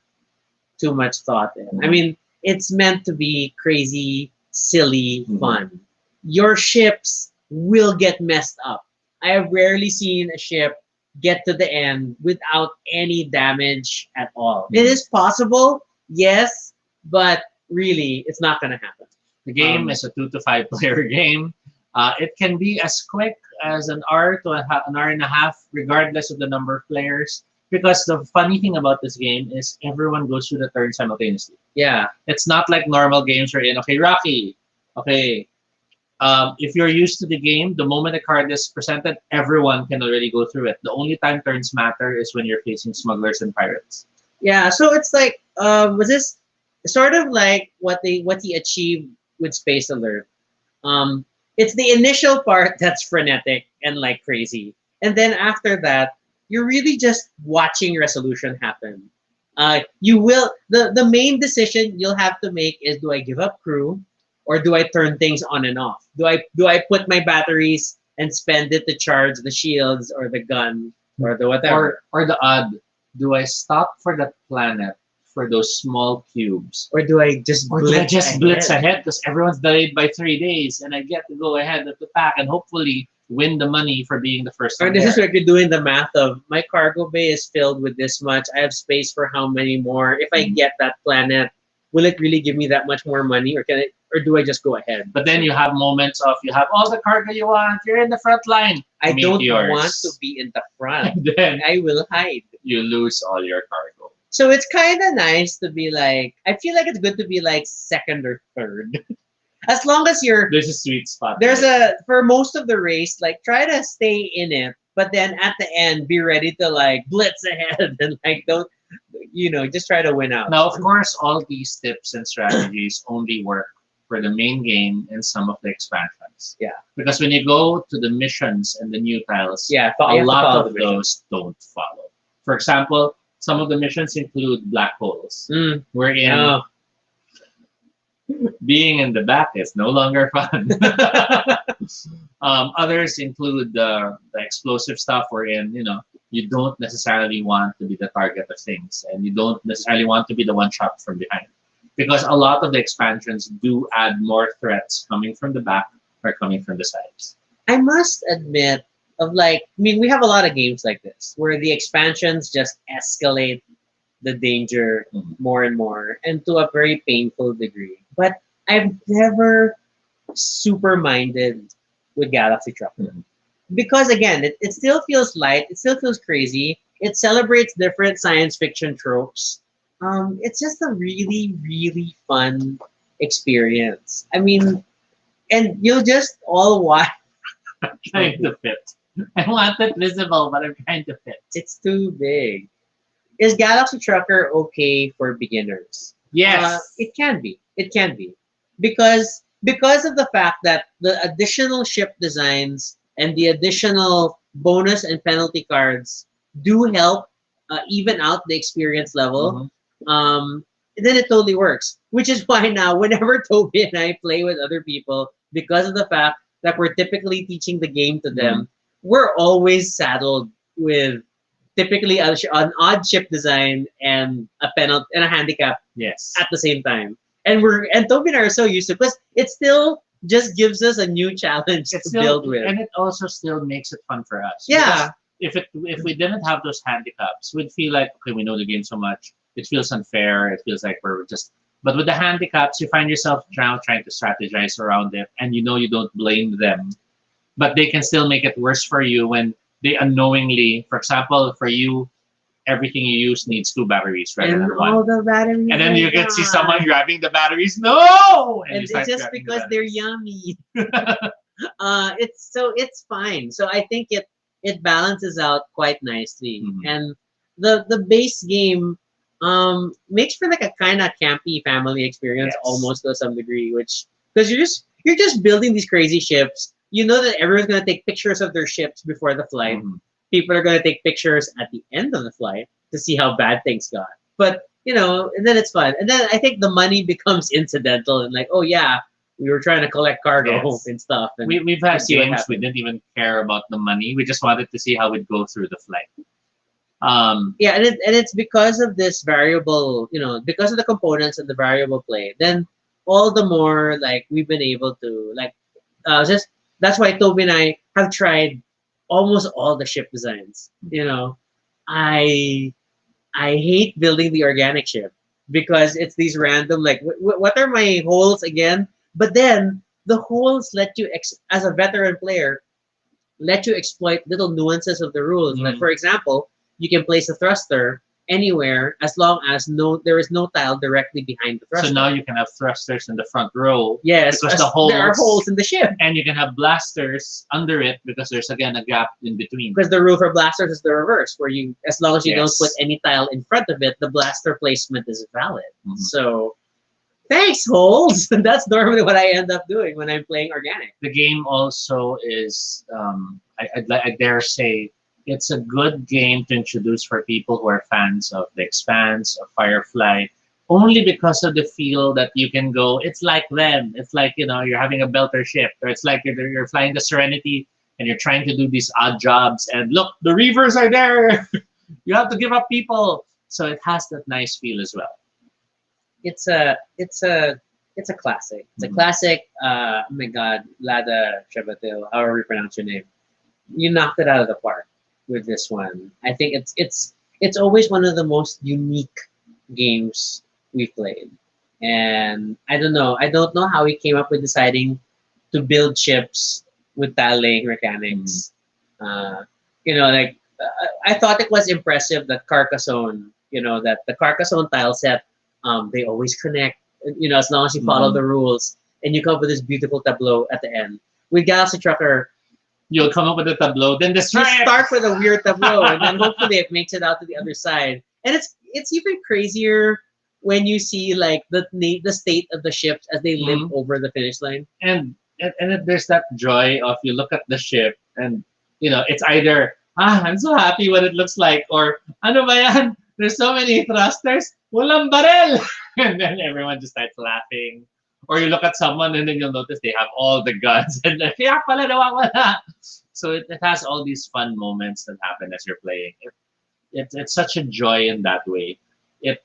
too much thought in. I mean, it's meant to be crazy, silly fun. Your ships will get messed up. I have rarely seen a ship get to the end without any damage at all. It is possible, yes, but really, it's not going to happen. The game is a 2 to 5 player game. It can be as quick as an hour to an hour and a half, regardless of the number of players. Because the funny thing about this game is everyone goes through the turn simultaneously. Yeah. It's not like normal games where okay, Rocky, okay, If you're used to the game, the moment a card is presented, everyone can already go through it. The only time turns matter is when you're facing smugglers and pirates. Yeah, so it's like was this sort of like what he achieved with Space Alert. Um, it's the initial part that's frenetic and like crazy, and then after that, you're really just watching resolution happen. You will the main decision you'll have to make is, do I give up crew, or do I turn things on and off? Do I put my batteries and spend it to charge the shields or the gun or the whatever, Or the odd, do I stop for that planet for those small cubes? or do I just Or do I blitz just blitz ahead? ahead because everyone's delayed by 3 days and I get to go ahead of the pack and hopefully win the money for being the first Or one this is there? where you're doing the math of, my cargo bay is filled with this much. I have space for how many more? If I Mhm. get that planet, will it really give me that much more money, or can it, or do I just go ahead? But then you have moments of you have all the cargo you want, you're in the front line, I don't want to meteors. be in the front. And then I will hide. you lose all your cargo. So it's kind of nice to be like, I feel like it's good to be like second or third. As long as you're, There's a sweet spot. there's there. for most of the race, like try to stay in it, but then at the end, be ready to like blitz ahead and like don't, just try to win out. Now, of course, all these tips and strategies only work for the main game and some of the expansions. Yeah. Because when you go to the missions and the new tiles, Yeah, a you have to lot follow of the mission. those don't follow. For example, some of the missions include black holes, Mm, wherein no. being in the back is no longer fun. Others include the explosive stuff, wherein you don't necessarily want to be the target of things, and you don't necessarily want to be the one shot from behind, because a lot of the expansions do add more threats coming from the back or coming from the sides. I must admit, we have a lot of games like this where the expansions just escalate the danger Mhm. more and more, and to a very painful degree. But I've never super minded with Galaxy Trucker, Mhm. because again, it still feels light, it still feels crazy, it celebrates different science fiction tropes. It's just a really, really fun experience. I mean, and you'll just all watch. Trying to fit. I want it visible, but I'm trying to fit. It's too big. Is Galaxy Trucker okay for beginners? Yes. It can be. It can be, because of the fact that the additional ship designs and the additional bonus and penalty cards do help even out the experience level. Mhm. Then it totally works. Which is why now, whenever Toby and I play with other people, because of the fact that we're typically teaching the game to them, we're always saddled with typically an odd ship design and a penalty and a handicap Yes. at the same time. And Toby and I are so used to it, because it still just gives us a new challenge It's to still, build with. and it also still makes it fun for us. Yeah. Because if we didn't have those handicaps, we'd feel like, okay, we know the game so much. It feels unfair. It feels like we're just. But with the handicaps, you find yourself now trying to strategize around it, and you don't blame them, but they can still make it worse for you when they unknowingly, for example, for you, everything you use needs 2 batteries rather And than all one. the batteries. And then are you can see gone. someone grabbing the batteries. No! And you it's start just grabbing the because they're batteries. yummy. It's fine. So I think it balances out quite nicely. Mhm. And the base game makes for like a kind of campy family experience, Yes. almost to some degree, which, because you're just building these crazy ships. You know that everyone's gonna take pictures of their ships before the flight. Mhm. People are gonna take pictures at the end of the flight to see how bad things got. But and then it's fun. And then I think the money becomes incidental, and like, oh yeah, we were trying to collect cargo Yes. and stuff. And We've had see what games we happens. didn't even care about the money. We just wanted to see how it go through the flight. Yeah, and it's because of this variable, because of the components and the variable play. Then all the more like we've been able to like just that's why Toby and I have tried almost all the ship designs. I I hate building the organic ship, because it's these random like what are my holes again? But then the holes let you as a veteran player let you exploit little nuances of the rules. Like Mhm. for example, you can place a thruster anywhere as long as there is no tile directly behind the thruster. So now you can have thrusters in the front row. Yes, because there are holes in the ship. And you can have blasters under it because there's again a gap in between. Because the rule for blasters is the reverse, where you, as long as you don't Yes. put any tile in front of it, the blaster placement is valid. Mhm. So, thanks, holes. That's normally what I end up doing when I'm playing organic. The game also is, I dare say, it's a good game to introduce for people who are fans of The Expanse or Firefly, only because of the feel that you can go, it's like them. It's like, you're having a belter ship, or it's like you're flying the Serenity and you're trying to do these odd jobs, and look, the Reavers are there. You have to give up people. So it has that nice feel as well. It's a classic. It's a classic. Oh my God, Vlaada Chvátil, however you pronounce your name, you knocked it out of the park with this one. I think it's always one of the most unique games we've played, and I don't know how he came up with deciding to build ships with tile laying mechanics. Like I thought it was impressive that Carcassonne, that the Carcassonne tile set, they always connect. As long as you follow the rules, and you come up with this beautiful tableau at the end. With Galaxy Trucker, You'll come up with a tableau, then destroy you it. start with a weird tableau, and then hopefully it makes it out to the other side. And it's even crazier when you see like the state of the ships as they limp over the finish line. And there's that joy of you look at the ship and it's either I'm so happy what it looks like, or ano ba yan? There's so many thrusters, walang barel. And then everyone just starts laughing. Or you look at someone and then you'll notice they have all the guns and like, kaya pala nawawala. So it has all these fun moments that happen as you're playing. It's such a joy in that way. It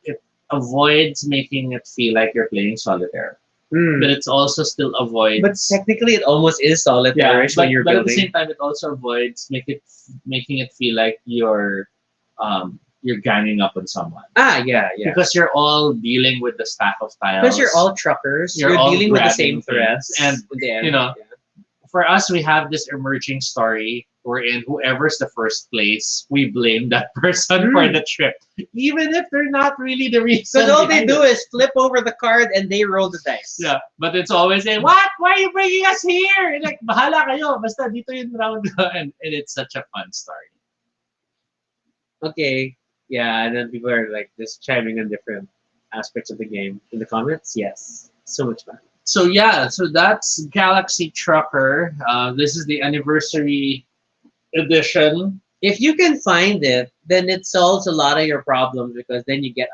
avoids making it feel like you're playing solitaire. But it's also still avoids. But technically, it almost is solitaire when you're but building. At the same time, it also avoids making it feel like you're ganging up on someone. Yeah. Because you're all dealing with the stack of tiles. Because you're all truckers. You're all dealing with the grabbing same threats. things. And for us, we have this emerging story wherein whoever's the first place, we blame that person for the trip, even if they're not really the reason. Because all they do is flip over the card and they roll the dice. Yeah, but it's always a what? Why are you bringing us here? Like, bahala kayo, basta dito yung round. And it's such a fun story. Okay, yeah, and then people are like just chiming on different aspects of the game in the comments. Yes, so much fun. So yeah, so that's Galaxy Trucker. This is the anniversary edition. If you can find it, then it solves a lot of your problems, because then you get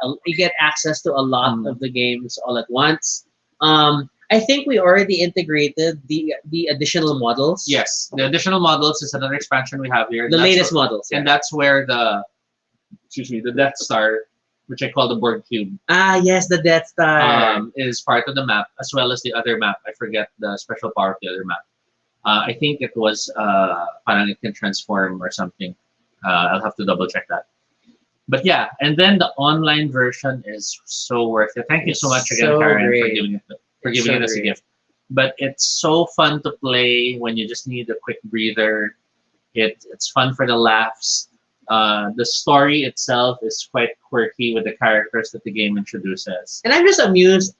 access to a lot of the games all at once. I think we already integrated the additional models. Yes, the additional models is another expansion we have here. The latest models. And that's where the Death Star, which I call the board cube. Yes, the Death Star. Is part of the map, as well as the other map. I forget the special power of the other map. I think it was parang it can transform or something. I'll have to double check that. But yeah, and then the online version is so worth it. Thank you so much again, Karen, for giving it as a gift. But it's so fun to play when you just need a quick breather. It's fun for the laughs. The story itself is quite quirky with the characters that the game introduces. And I'm just amused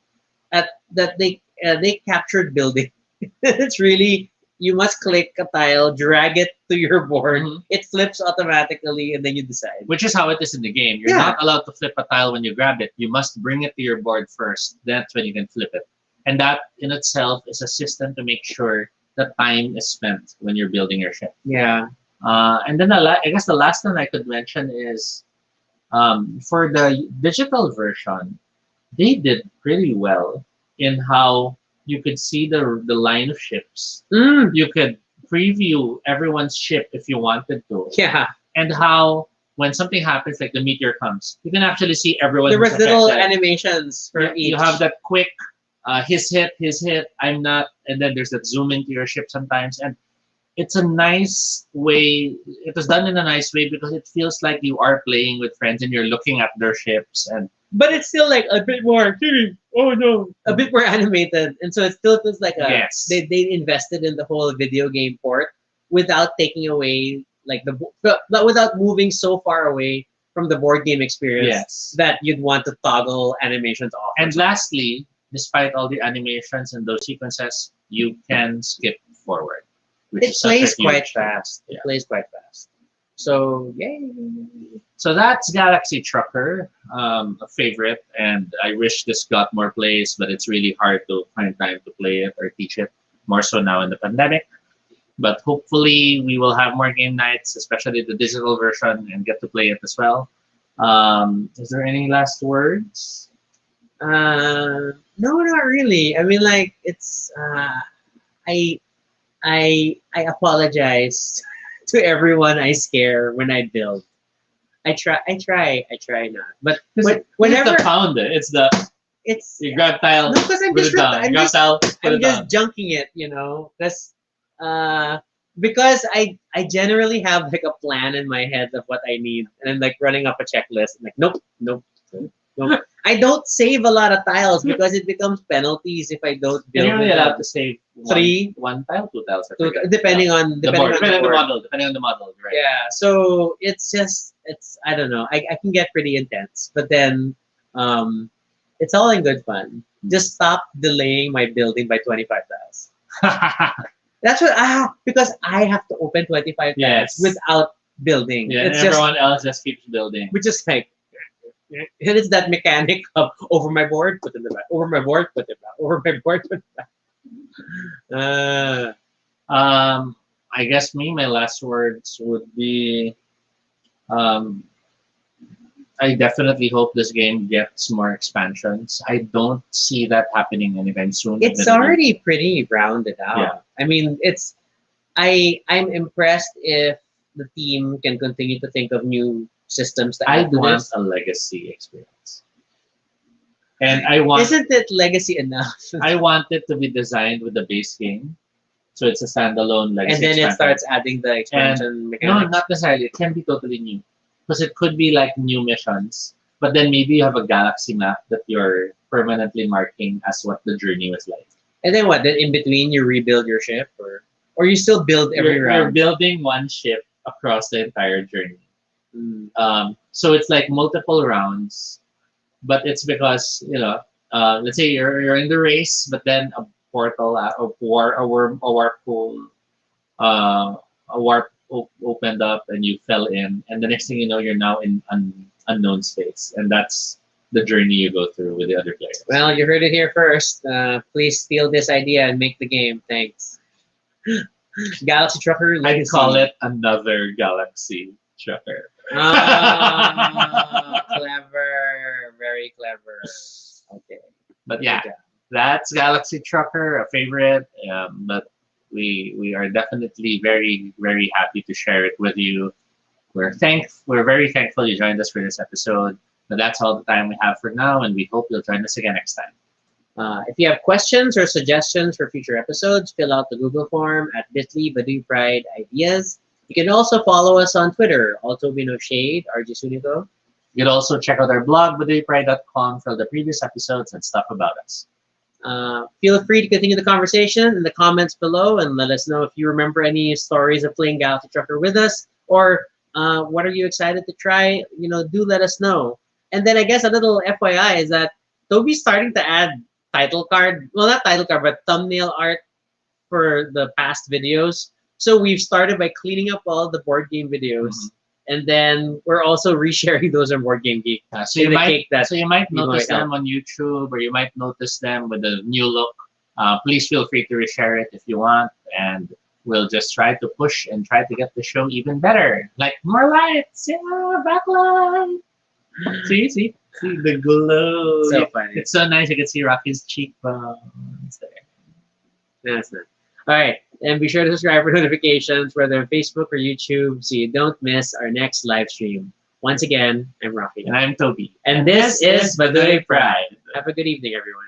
at that they captured building. It's really, you must click a tile, drag it to your board, it flips automatically, and then you decide. Which is how it is in the game. You're not allowed to flip a tile when you grab it. You must bring it to your board first. That's when you can flip it. And that in itself is a system to make sure that time is spent when you're building your ship. Yeah. And then I guess the last one I could mention is for the digital version, they did pretty well in how you could see the line of ships. You could preview everyone's ship if you wanted to. Yeah. And how when something happens, like the meteor comes, you can actually see everyone. There was little animations for each. You have that quick his hit, I'm not, and then there's that zoom into your ship sometimes. And it's a nice way, it was done in a nice way because it feels like you are playing with friends and you're looking at their ships. But it's still like a bit more, a bit more animated. And so it still feels like they invested in the whole video game port without taking away, like without moving so far away from the board game experience Yes. that you'd want to toggle animations off. And lastly, despite all the animations and those sequences, you can skip forward, which It is such a plays quite huge- fast. Yeah. It plays quite fast. So yay! So that's Galaxy Trucker, a favorite, and I wish this got more plays, but it's really hard to find time to play it or teach it, more so now in the pandemic. But hopefully we will have more game nights, especially the digital version, and get to play it as well. Is there any last words? No, not really. I mean, like it's. I I apologize to everyone I scare when I build. I try not. But whenever It's the pound it. It's the it's you grab tile, no, because I'm put just it down. You grab tile, put I'm it just down. junking it, That's because I generally have like a plan in my head of what I need, and I'm like running up a checklist. I'm like, nope, nope, nope, nope. I don't save a lot of tiles because it becomes penalties if I don't You're build only with allowed them. to save Three. one tile, two tiles. I So, forget. depending on the board, depending on the board. model, depending on the model, right? Yeah, so it's I don't know. I can get pretty intense, but then it's all in good fun. Just stop delaying my building by 25 tiles. That's what because I have to open 25 tiles Yes. without building. Yeah, and It's just everyone else just keeps building. which is like it's that mechanic of over my board, put it back, over my board, put it back, over my board, put it back. I guess my last words would be, um, I definitely hope this game gets more expansions. I don't see that happening anytime soon. It's already pretty rounded out. Yeah. I mean, I'm impressed if the team can continue to think of new systems to I add to want this. a legacy experience, and I want Isn't it legacy enough? I want it to be designed with the base game, so it's a standalone legacy. And then it expansion. starts adding the expansion No, mechanics. not necessarily. It can be totally new. Because it could be like new missions, but then maybe you have a galaxy map that you're permanently marking as what the journey was like. And then what? Then in between you rebuild your ship, or you still build every You're round. building one ship across the entire journey. Mm. So it's like multiple rounds, but it's because, let's say you're in the race, but then a portal, a warp pool, opened up and you fell in, and the next thing you know, you're now in unknown space, and that's the journey you go through with the other players. Well, you heard it here first. Please steal this idea and make the game. Thanks. Galaxy Trucker I Legacy. call it another Galaxy Trucker. Clever. Very clever. Okay. But yeah, Good job. that's Galaxy Trucker, a favorite. But we are definitely very, very happy to share it with you. We're very thankful you joined us for this episode. But that's all the time we have for now, and we hope you'll join us again next time. If you have questions or suggestions for future episodes, fill out the Google form at bit.ly Baduy Pride Ideas. You can also follow us on Twitter, Altobino Shade, RG Sunito. You can also check out our blog, baduypride.com, for the previous episodes and stuff about us. Feel free to continue the conversation in the comments below and let us know if you remember any stories of playing Galaxy Trucker with us, or what are you excited to try? Do let us know. And then I guess a little FYI is that Toby's starting to add not title card, but thumbnail art for the past videos. So we've started by cleaning up all the board game videos, and then we're also resharing those on Board Game Geek. So you might you notice might them on YouTube, or you might notice them with a new look. Please feel free to reshare it if you want, and we'll just try to push and try to get the show even better. Like more lights, backlight. See the glow. So funny. It's so nice. You can see Rocky's cheekbones there. That's nice. All right, and be sure to subscribe for notifications, whether on Facebook or YouTube, so you don't miss our next live stream. Once again, I'm Rocky. And I'm Toby. And this is Baduy Pride. Pride. Have a good evening, everyone.